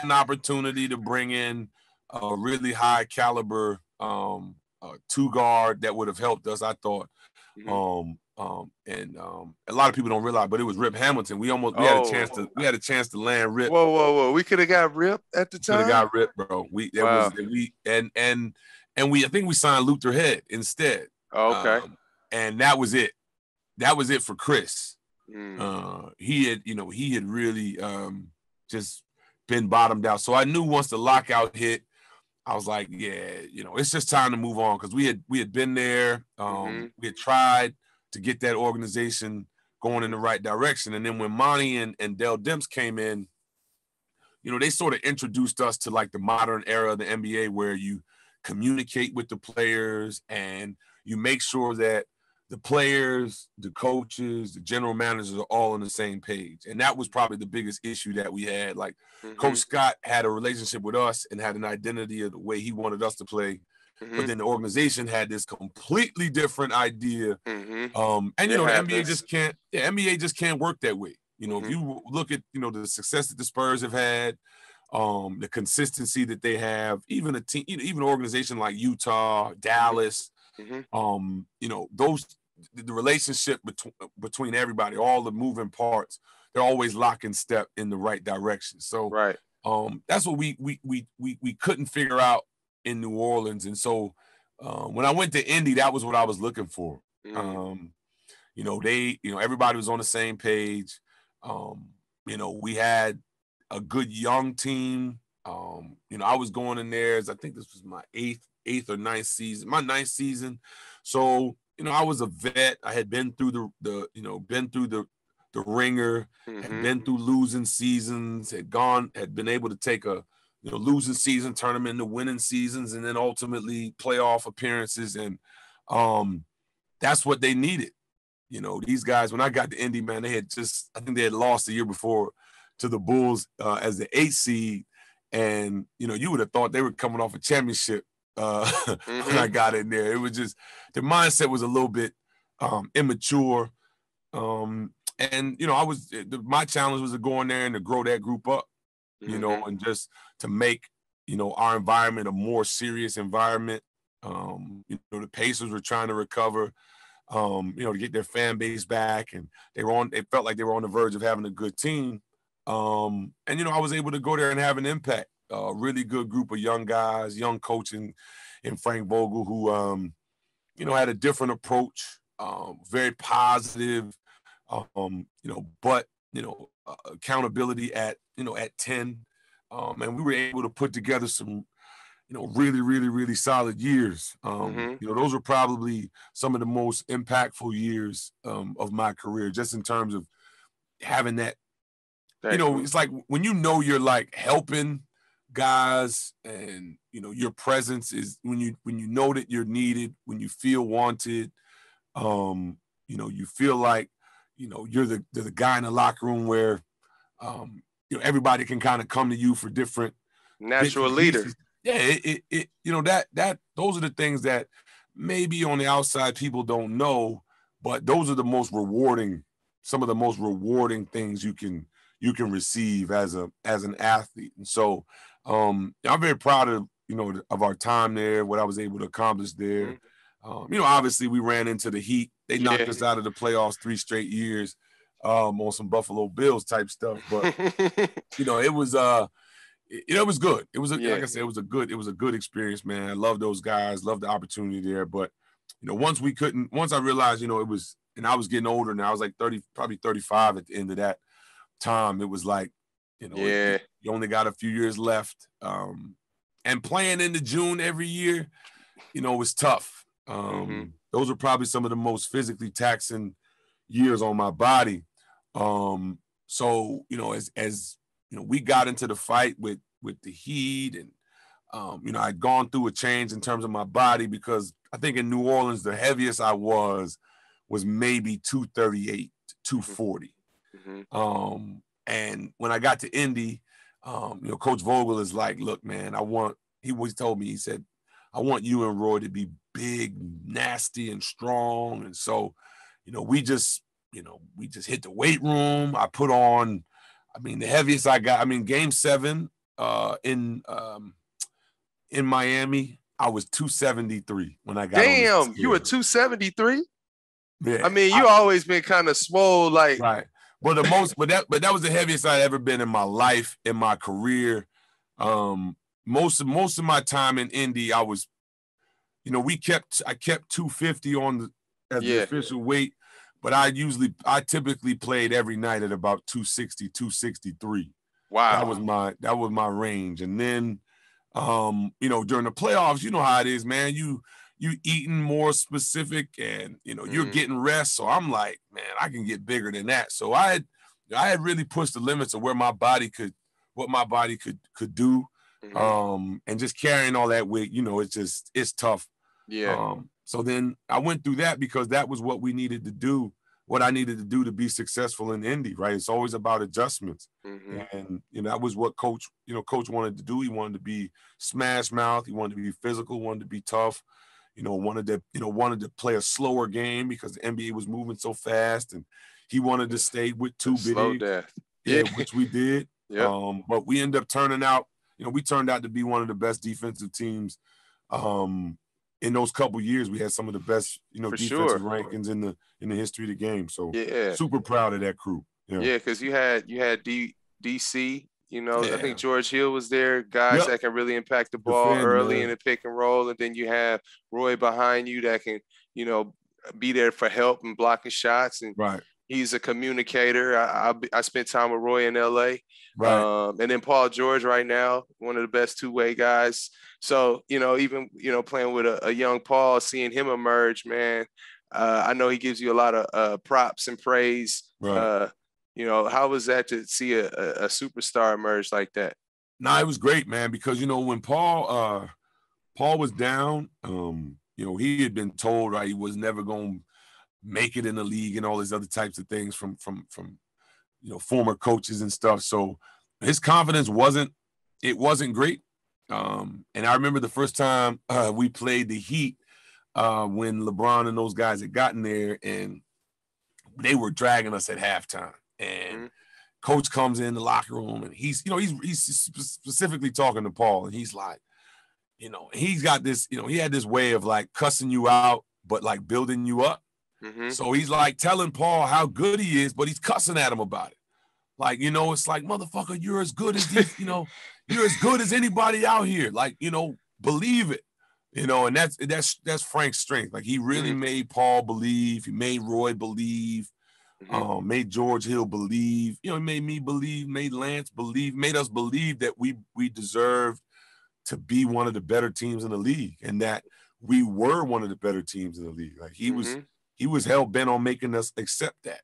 an opportunity to bring in a really high caliber two guard that would have helped us, I thought. And a lot of people don't realize, but it was Rip Hamilton. We had a chance to land Rip. Whoa! We could have got Rip at the time. Could have got Rip, bro. I think we signed Luther Head instead. Okay. And that was it. That was it for Chris. He had really just been bottomed out. So I knew once the lockout hit, I was like, it's just time to move on, because we had been there. We had tried to get that organization going in the right direction. And then when Monty and Dell Demps came in, they sort of introduced us to like the modern era of the NBA, where you communicate with the players and you make sure that the players, the coaches, the general managers are all on the same page. And that was probably the biggest issue that we had. Like Coach Scott had a relationship with us and had an identity of the way he wanted us to play. But then the organization had this completely different idea. The NBA just can't work that way. If you look at, the success that the Spurs have had, the consistency that they have, even a team, even an organization like Utah, Dallas, the relationship between everybody, all the moving parts, they're always lock in step in the right direction. So that's what we couldn't figure out in New Orleans. And so when I went to Indy, that was what I was looking for. Everybody was on the same page. We had a good young team. I was going in there I think this was my eighth or ninth season, my ninth season. So, I was a vet. I had been through the ringer, had been through losing seasons, had been able to take a, losing season, turn them into winning seasons, and then ultimately playoff appearances. And that's what they needed. These guys, when I got to Indy, man, I think they had lost the year before to the Bulls as the 8th seed. And, you would have thought they were coming off a championship. when I got in there. It was just the mindset was a little bit immature. And my challenge was to go in there and to grow that group up, and just to make, our environment a more serious environment. The Pacers were trying to recover, to get their fan base back, and they felt like they were on the verge of having a good team. And I was able to go there and have an impact. A really good group of young guys, young coaching in Frank Vogel, who had a different approach, very positive, but accountability at 10, and we were able to put together some really, really, really solid years. Those were probably some of the most impactful years of my career, just in terms of having that. It's like when you're like helping guys, and your presence is when you know that you're needed, when you feel wanted, you feel like you're the guy in the locker room where everybody can kind of come to you for different natural leader. Yeah, that those are the things that maybe on the outside people don't know, but those are some of the most rewarding things you can receive as an athlete. And so I'm very proud of of our time there, what I was able to accomplish there. Obviously we ran into the Heat. They knocked us out of the playoffs 3 straight years on some Buffalo Bills type stuff, but it was it was good. It was like I said, it was a good experience, man. I love those guys, love the opportunity there. But once I realized, it was, and I was getting older now, I was like 30, probably 35 at the end of that time. It was like, you only got a few years left. And playing into June every year, was tough. Those are probably some of the most physically taxing years on my body. So, as we got into the fight with the Heat, and I'd gone through a change in terms of my body, because I think in New Orleans the heaviest I was maybe 238, 240. And when I got to Indy, Coach Vogel is like, look, man, he told me, he said, I want you and Roy to be big, nasty, and strong. And so, we just hit the weight room. I put on, the heaviest I got, Game 7 in Miami, I was 273 when I got on. Damn, you were 273? Yeah. You always been kind of swole, like. Right. Well, that was the heaviest I'd ever been in my life, in my career. Most of my time in Indy, I was, I kept 250 as the official weight, but I typically played every night at about 260, 263. Wow. That was my range. And then, during the playoffs, you know how it is, man. You eating more specific, and you're getting rest. So I'm like, man, I can get bigger than that. So I had really pushed the limits of what my body could do. And just carrying all that weight, it's tough. Yeah. So then I went through that, because that was what we needed to do, what I needed to do to be successful in Indy, right? It's always about adjustments. And that was what Coach wanted to do. He wanted to be smash mouth, he wanted to be physical, wanted to be tough. Wanted to play a slower game, because the NBA was moving so fast, and he wanted to stay with two bigs. Which we did. But we ended up turning out, we turned out to be one of the best defensive teams. In those couple years, we had some of the best, defensive rankings in the history of the game. So super proud of that crew. Yeah, because you had DC. I think George Hill was there, guys that can really impact the ball early in the pick and roll. And then you have Roy behind you that can, be there for help and blocking shots. And he's a communicator. I spent time with Roy in LA. And then Paul George right now, one of the best two-way guys. So, even, playing with a young Paul, seeing him emerge, man, I know he gives you a lot of props and praise. How was that to see a superstar emerge like that? Nah, it was great, man, because, when Paul was down, he had been told, right, he was never going to make it in the league and all these other types of things from former coaches and stuff. So his confidence wasn't great. And I remember the first time we played the Heat when LeBron and those guys had gotten there, and they were dragging us at halftime. And coach comes in the locker room, and he's specifically talking to Paul, and he's like, he's got this, he had this way of like cussing you out, but like building you up. So he's like telling Paul how good he is, but he's cussing at him about it. Like, it's like, motherfucker, you're as good as these, you're as good as anybody out here. Like, believe it, and that's Frank's strength. Like, he really made Paul believe. He made Roy believe, made George Hill believe, he made me believe, made Lance believe, made us believe that we deserved to be one of the better teams in the league, and that we were one of the better teams in the league. Like, he was hell bent on making us accept that.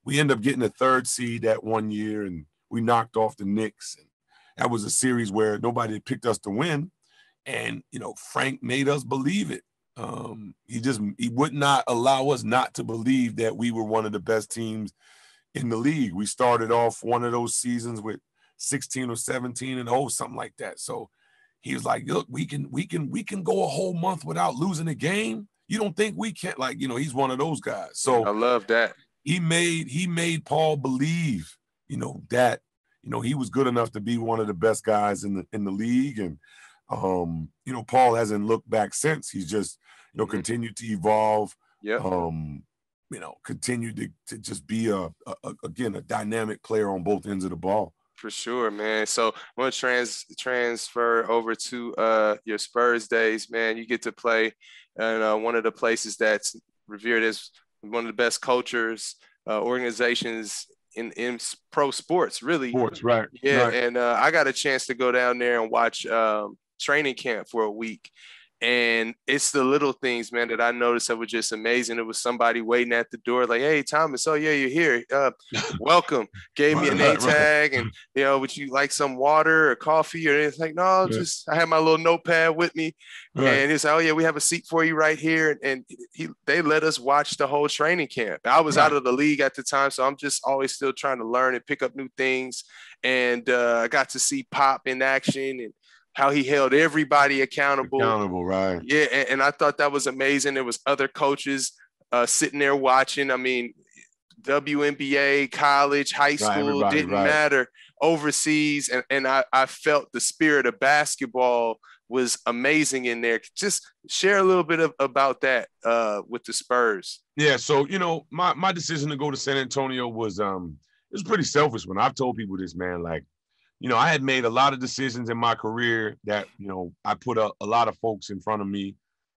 We ended up getting a third seed that one year, and we knocked off the Knicks. And that was a series where nobody had picked us to win. And, Frank made us believe it. He would not allow us not to believe that we were one of the best teams in the league. We started off one of those seasons with 16 or 17 and 0, something like that. So he was like, look, we can go a whole month without losing a game. You don't think we can't? Like, he's one of those guys. So I love that. He made Paul believe, that, he was good enough to be one of the best guys in the league. And, Paul hasn't looked back since. He's just, continued to evolve. Yeah. Continued to just be a dynamic player on both ends of the ball. For sure, man. So I want to transfer over to your Spurs days, man. You get to play in one of the places that's revered as one of the best cultures, organizations in pro sports, really. Sports, right. Yeah, right. And I got a chance to go down there and watch training camp for a week. And it's the little things, man, that I noticed that were just amazing. It was somebody waiting at the door like, hey, Thomas, oh, yeah, you're here. Welcome. Gave me a name tag and, would you like some water or coffee or anything? Like, no, I had my little notepad with me. Right. And he's like, oh, yeah, we have a seat for you right here. And they let us watch the whole training camp. I was out of the league at the time, so I'm just always still trying to learn and pick up new things. And I got to see Pop in action and how he held everybody accountable. Right. Yeah, and I thought that was amazing. There was other coaches sitting there watching. I mean, WNBA, college, high school, didn't matter, overseas. And I felt the spirit of basketball was amazing in there. Just share a little bit about that with the Spurs. Yeah, so, my decision to go to San Antonio was it was pretty selfish one. I've told people this, man, like, I had made a lot of decisions in my career that, I put a lot of folks in front of me.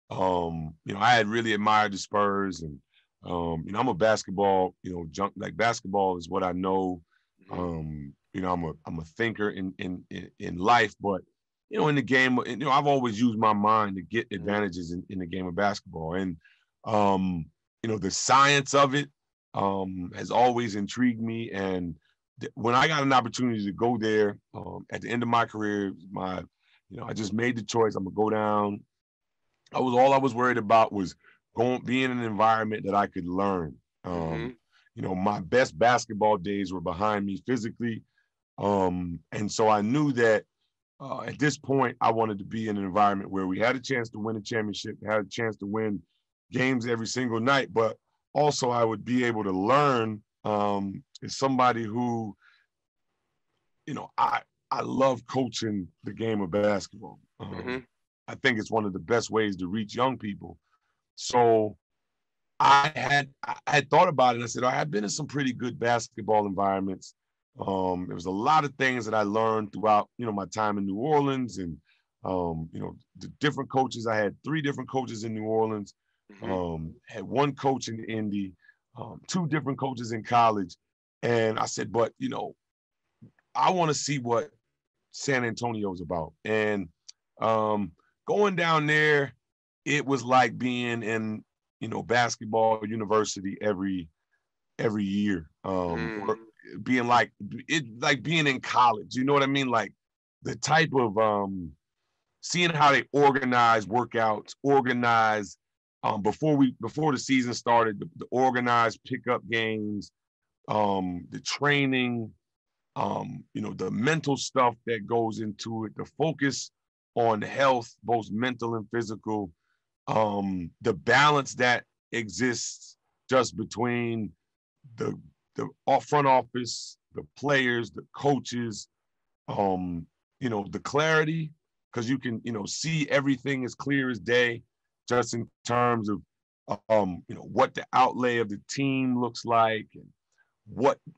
I had really admired the Spurs, and, I'm a basketball, junk. Like, basketball is what I know. I'm a thinker in life, but, in the game, I've always used my mind to get advantages in the game of basketball. And, the science of it has always intrigued me. And when I got an opportunity to go there at the end of my career, I just made the choice. I'm gonna go down. All I was worried about was being in an environment that I could learn. My best basketball days were behind me physically, and so I knew that at this point I wanted to be in an environment where we had a chance to win a championship, had a chance to win games every single night, but also I would be able to learn. Is somebody who, I love coaching the game of basketball. I think it's one of the best ways to reach young people. So I had thought about it. And I said, I have been in some pretty good basketball environments. There was a lot of things that I learned throughout, my time in New Orleans, and, the different coaches. I had 3 different coaches in New Orleans, had 1 coach in Indy, 2 different coaches in college. And I said, but, I want to see what San Antonio is about. And going down there, it was like being in, basketball university every year. Or being like being in college. You know what I mean? Like the type of seeing how they organize workouts, before the season started, the organized pickup games, the training, the mental stuff that goes into it, the focus on health, both mental and physical, the balance that exists just between the front office, the players, the coaches, the clarity, because you can, see everything as clear as day, just in terms of, what the outlay of the team looks like, and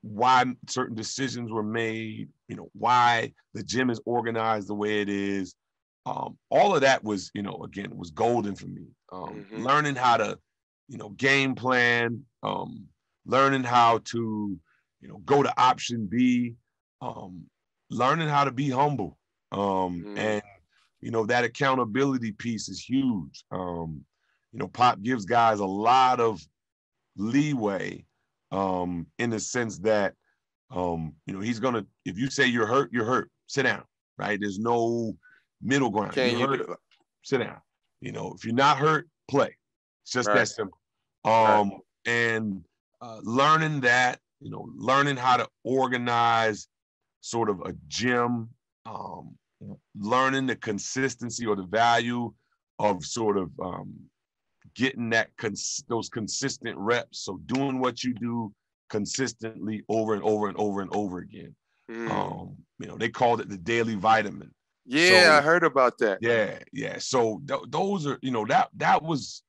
why certain decisions were made, why the gym is organized the way it is. All of that was, again, was golden for me. Learning how to, game plan, learning how to, go to option B, learning how to be humble. And, that accountability piece is huge. Pop gives guys a lot of leeway, in the sense that, he's gonna, if you say you're hurt, sit down, right? There's no middle ground. You're hurt, sit down. If you're not hurt, play. It's just that simple. And learning that, learning how to organize sort of a gym, learning the consistency or the value of sort of getting those consistent reps. So doing what you do consistently over and over and over and over again. They called it the daily vitamin. Yeah, so, I heard about that. Yeah. So those are, that was,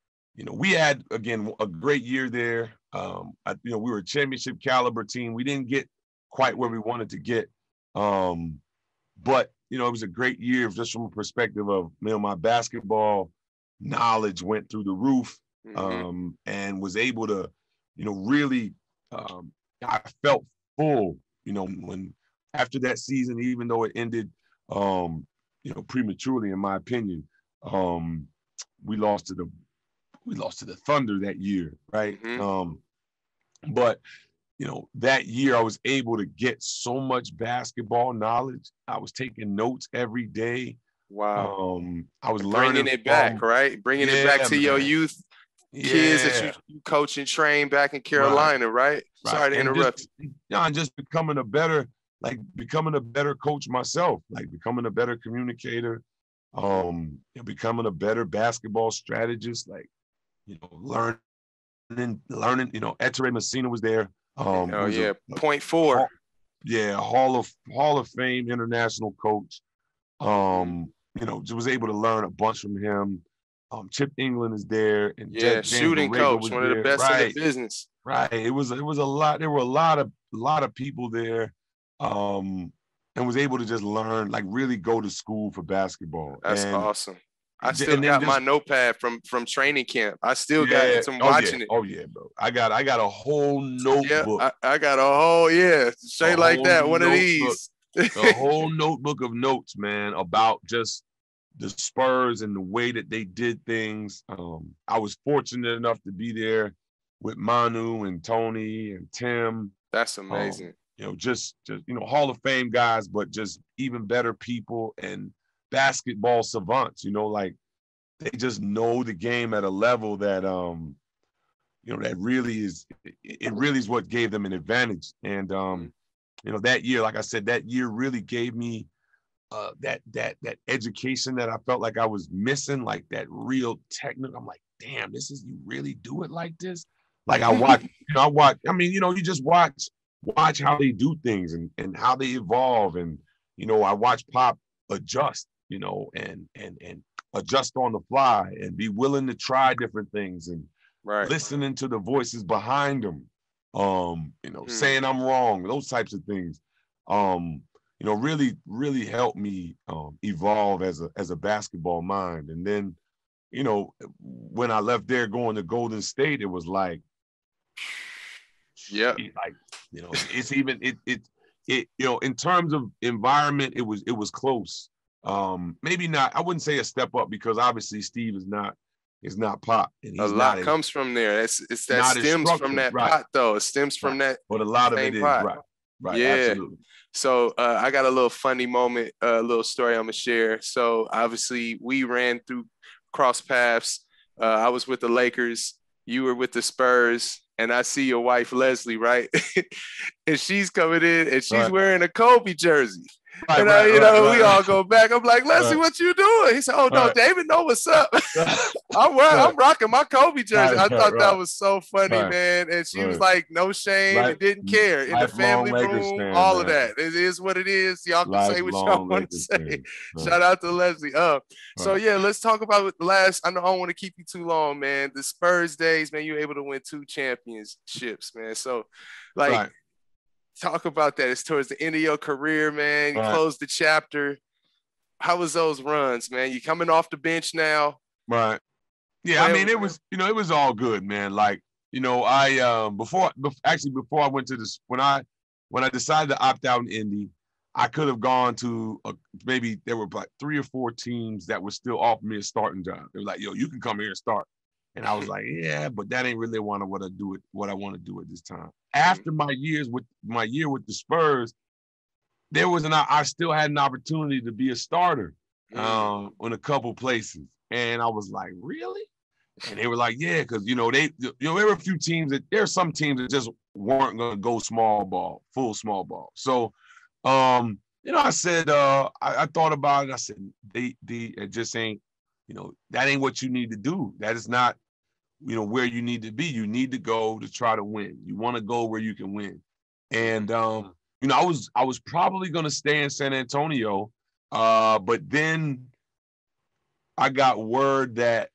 we had, again, a great year there. We were a championship caliber team. We didn't get quite where we wanted to get. But, it was a great year just from a perspective of, my basketball knowledge went through the roof, and was able to, really, I felt full, when after that season, even though it ended, prematurely, in my opinion, we lost to the Thunder that year, right? But that year I was able to get so much basketball knowledge. I was taking notes every day. Wow. I was bringing it back, right? Bringing it back to your youth kids that you coach and train back in Carolina, right? Sorry to interrupt. Just becoming a better coach myself, like becoming a better communicator, becoming a better basketball strategist, like, learning, Ettore Messina was there. Point four. Hall of Fame international coach. Was able to learn a bunch from him. Chip England is there, and shooting coach, one of the best in the business. Right. It was a lot. There were a lot of people there, and was able to just learn, like really go to school for basketball. That's awesome. I still got my notepad from training camp. I still got it from watching it. Oh yeah, bro. I got a whole notebook. Yeah, I got a whole straight like that. One of these. A whole notebook of notes, man, about just the Spurs and the way that they did things. I was fortunate enough to be there with Manu and Tony and Tim. That's amazing. Just Hall of Fame guys, but just even better people and basketball savants. Like they just know the game at a level that that really is what gave them an advantage. And that year, like I said, that year really gave me that education that I felt like I was missing, like that real technical. I'm like, damn, you really do it like this? Like I watch, you just watch how they do things and how they evolve. And, I watch Pop adjust, and adjust on the fly and be willing to try different things and listening to the voices behind them, saying I'm wrong, those types of things, really, really helped me evolve as a basketball mind. And then, when I left there going to Golden State, it was like, it's even in terms of environment, it was close. Maybe not, I wouldn't say a step up, because obviously Steve is not Pop. And a lot comes from there. It's that stems from that pot, though. It stems from that. But a lot of it is pot. Right. Yeah. Absolutely. So I got a little funny moment, a little story I'm gonna share. So obviously we ran through cross paths. I was with the Lakers. You were with the Spurs. and I see your wife, Leslie, right? And she's coming in and she's wearing a Kobe jersey. We all go back. I'm like, Leslie, what you doing? He said, oh, no, David, know what's up. I'm rocking my Kobe jersey. I thought that was so funny, man. And she was like, no shame and didn't care. In the family room, all of that. It is what it is. Y'all can say what y'all want to say. Shout out to Leslie. So, yeah, let's talk about the last. I know I don't want to keep you too long, man. The Spurs days, man, you were able to win 2 championships, man. So, like, talk about that. It's towards the end of your career, man. You closed the chapter. How was those runs, man? You coming off the bench now? Right. Yeah, I mean, it was, it was all good, man. Like, I before I went to this, when I decided to opt out in Indy, I could have gone to maybe there were like 3 or 4 teams that were still offering me a starting job. They were like, yo, you can come here and start. And I was like, yeah, but that ain't really what I want to do at this time. After my year with the Spurs, I still had an opportunity to be a starter in a couple places. And I was like, really? And they were like, yeah, because there were a few teams there are some teams that just weren't gonna go full small ball. So I said, I thought about it. I said, it just ain't, that ain't what you need to do. That is not, where you need to be. You need to go to try to win. You want to go where you can win. And, I was probably going to stay in San Antonio, but then I got word that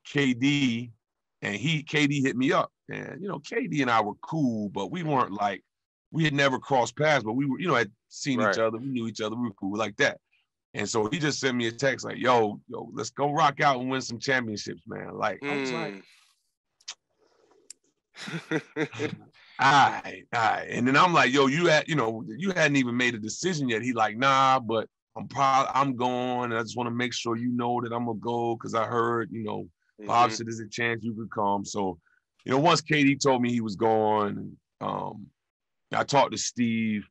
KD hit me up. And, KD and I were cool, but we weren't like, we had never crossed paths, but we were, had seen each other. We knew each other. We were cool like that. And so he just sent me a text like, yo, let's go rock out and win some championships, man. Like, I was like, all right. And then I'm like, yo, you hadn't even made a decision yet. He like, nah, but I'm going. And I just want to make sure you know that I'm gonna go because I heard, Bob said there's a chance you could come. So, once KD told me he was going, I talked to Steve.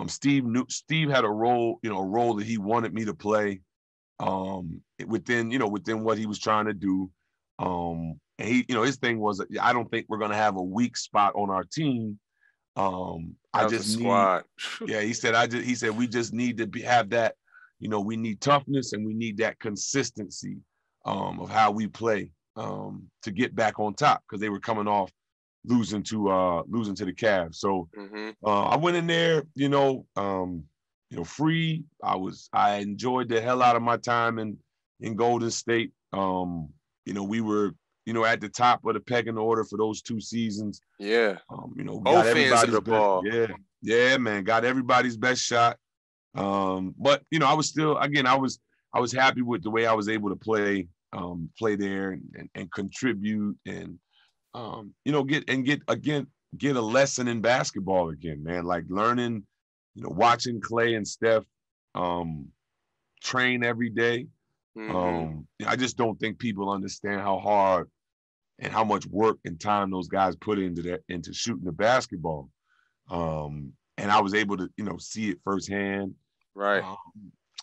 Steve had a role that he wanted me to play within what he was trying to do. And he, his thing was, I don't think we're gonna have a weak spot on our team. I just need, he said we just need to have that, we need toughness and we need that consistency of how we play to get back on top because they were coming off losing to the Cavs. So I went in there, free. I enjoyed the hell out of my time in Golden State. We were, at the top of the pecking order for those 2 seasons. Yeah. Got everybody's ball. Yeah, man. Got everybody's best shot. But I was still, again, I was happy with the way I was able to play there and contribute and get a lesson in basketball again, man. Like learning, watching Clay and Steph train every day. I just don't think people understand how hard and how much work and time those guys put into shooting the basketball. And I was able to, see it firsthand. Right.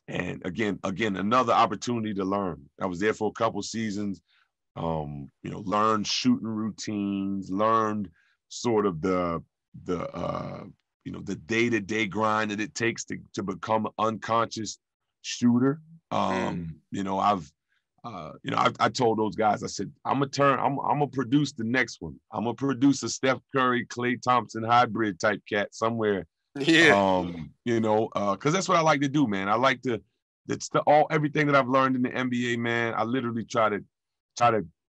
And again, another opportunity to learn. I was there for a couple seasons. Learned shooting routines, learned sort of the day-to-day grind that it takes to become an unconscious shooter. I told those guys, I said, I'm gonna produce the next one. I'm gonna produce a Steph Curry, Klay Thompson hybrid type cat somewhere. Yeah. Because that's what I like to do, man. I like everything that I've learned in the NBA, man. I literally try to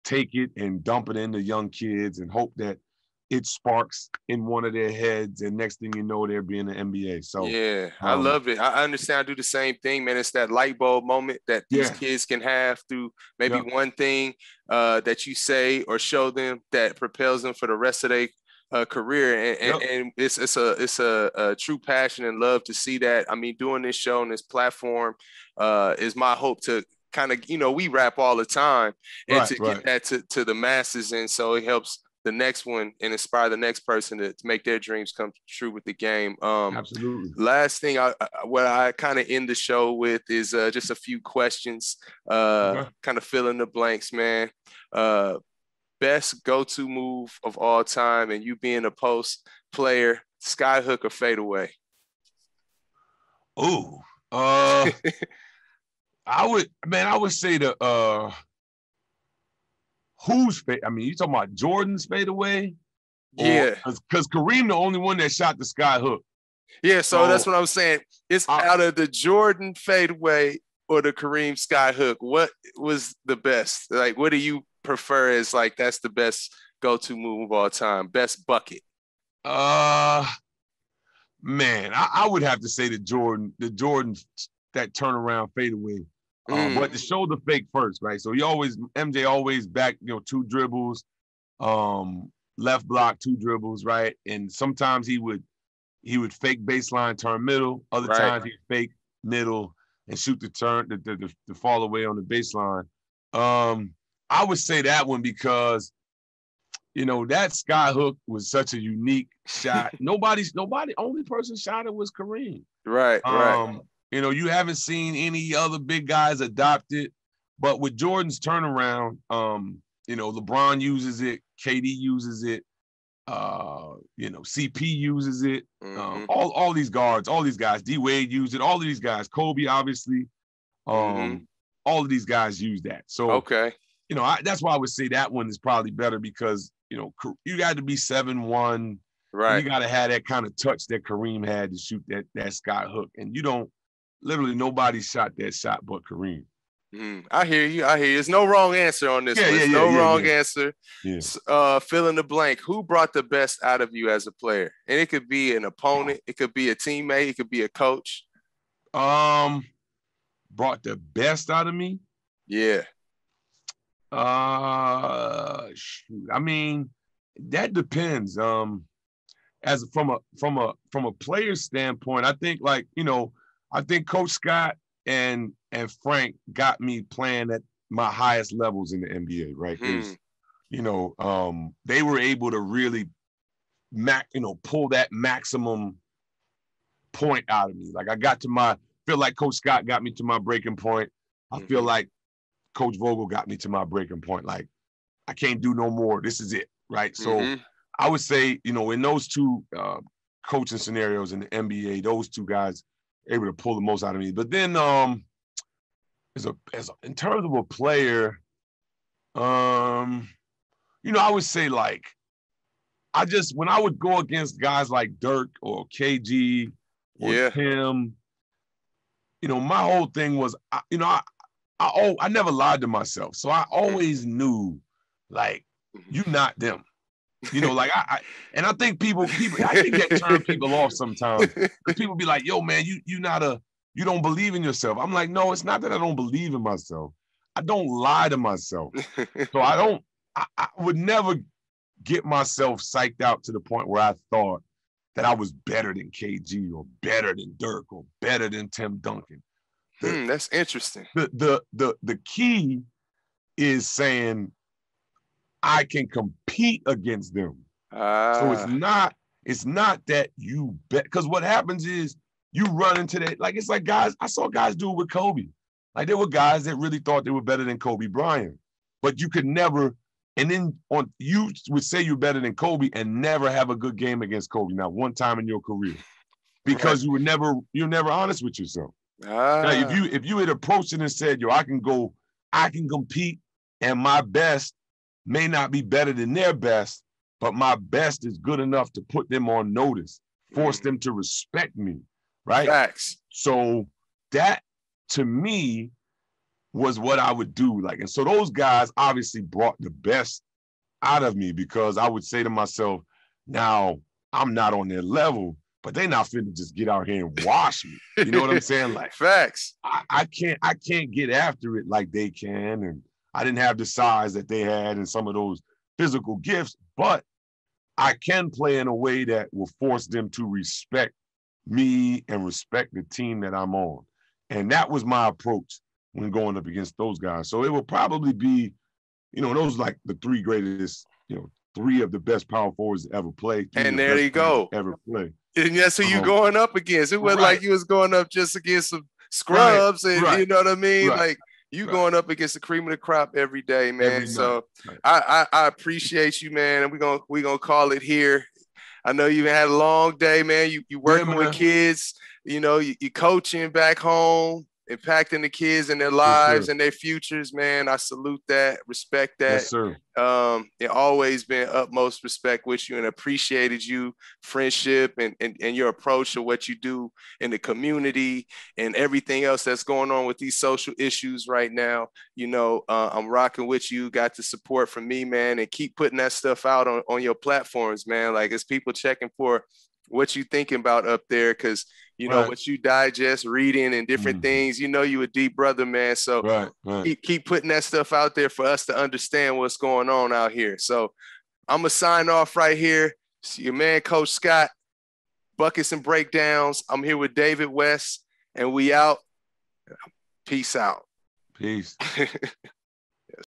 take it and dump it into young kids and hope that it sparks in one of their heads, and next thing you know, they're being the NBA. So yeah, I love it. I understand. I do the same thing, man. It's that light bulb moment that these kids can have through maybe one thing that you say or show them that propels them for the rest of their career. And it's a true passion and love to see that. I mean, doing this show and this platform is my hope to kind of, we rap all the time and get that to the masses. And so it helps the next one and inspire the next person to make their dreams come true with the game. Absolutely. Last thing what I kind of end the show with is just a few questions, kind of fill in the blanks, man. best go-to move of all time, and you being a post player, sky hook or fadeaway? Oh, I would say who's fade? I mean, you talking about Jordan's fadeaway? Yeah, because Kareem the only one that shot the sky hook. Yeah, so that's what I'm saying. It's out of the Jordan fadeaway or the Kareem sky hook. What was the best? Like, what do you prefer as like that's the best go-to move of all time? Best bucket? Man, I would have to say the Jordan that turnaround fadeaway. But the shoulder fake first, right? So MJ always back, 2 dribbles, left block, 2 dribbles, right? And sometimes he would fake baseline, turn middle. Other times he'd fake middle and shoot the turn, the fall away on the baseline. I would say that one because, that sky hook was such a unique shot. Only person shot it was Kareem. Right. You haven't seen any other big guys adopt it. But with Jordan's turnaround, LeBron uses it, KD uses it, CP uses it. All these guards, all these guys, D Wade used it. All of these guys, Kobe obviously, all of these guys use that. So okay, that's why I would say that one is probably better because you got to be 7'1", right? You got to have that kind of touch that Kareem had to shoot that sky hook, and literally nobody shot that shot but Kareem. I hear you. There's no wrong answer on this one. No wrong answer. Yeah. Fill in the blank. Who brought the best out of you as a player? And it could be an opponent. It could be a teammate. It could be a coach. Brought the best out of me? Yeah. Shoot. I mean, that depends. As from a player standpoint, I think I think Coach Scott and Frank got me playing at my highest levels in the NBA, right? They were able to really pull that maximum point out of me. Like feel like Coach Scott got me to my breaking point. I feel like Coach Vogel got me to my breaking point. Like, I can't do no more. This is it, right? So I would say, in those two coaching scenarios in the NBA, those two guys able to pull the most out of me. But then in terms of a player, I would say like when I would go against guys like Dirk or KG or Tim, my whole thing was, I never lied to myself. So I always knew, like, you not them. I think people, I think that turn people off sometimes. Because people be like, yo, man, you don't believe in yourself. I'm like, no, it's not that I don't believe in myself. I don't lie to myself. So I would never get myself psyched out to the point where I thought that I was better than KG or better than Dirk or better than Tim Duncan. That's interesting. The key is saying I can compete against them. So it's not that you bet, because what happens is you run into that. Like, it's like guys, I saw guys do it with Kobe. Like, there were guys that really thought they were better than Kobe Bryant, but you could never. And then you would say you're better than Kobe and never have a good game against Kobe, not one time in your career, because you're never honest with yourself. Now, if you had approached it and said, yo, I can compete, and my best may not be better than their best, but my best is good enough to put them on notice, force them to respect me, right? Facts. So that, to me, was what I would do. Like, and so those guys obviously brought the best out of me, because I would say to myself, now I'm not on their level, but they not finna just get out here and wash me. You know what I'm saying? Like, facts. I can't get after it like they can. And I didn't have the size that they had and some of those physical gifts, but I can play in a way that will force them to respect me and respect the team that I'm on. And that was my approach when going up against those guys. So it will probably be, those like the 3 greatest, 3 of the best power forwards to ever play. And there you go. Ever play. And that's who you going up against. It wasn't like you was going up just against some scrubs, and you know what I mean? Like, You going up against the cream of the crop every day, man. Every so night. I appreciate you, man. And we're gonna call it here. I know you had a long day, man. You working with kids, you coaching back home, impacting the kids and their lives and their futures, man. I salute that, respect that. Yes, sir. It always been utmost respect with you and appreciated you, friendship and your approach to what you do in the community and everything else that's going on with these social issues right now. I'm rocking with you, got the support from me, man, and keep putting that stuff out on your platforms, man. Like, it's people checking for what you thinking about up there, because what you digest, reading and different things, you a deep brother, man. So keep putting that stuff out there for us to understand what's going on out here. So I'm going to sign off right here. It's your man, Coach Scott, Buckets and Breakdowns. I'm here with David West, and we out. Peace out. Peace.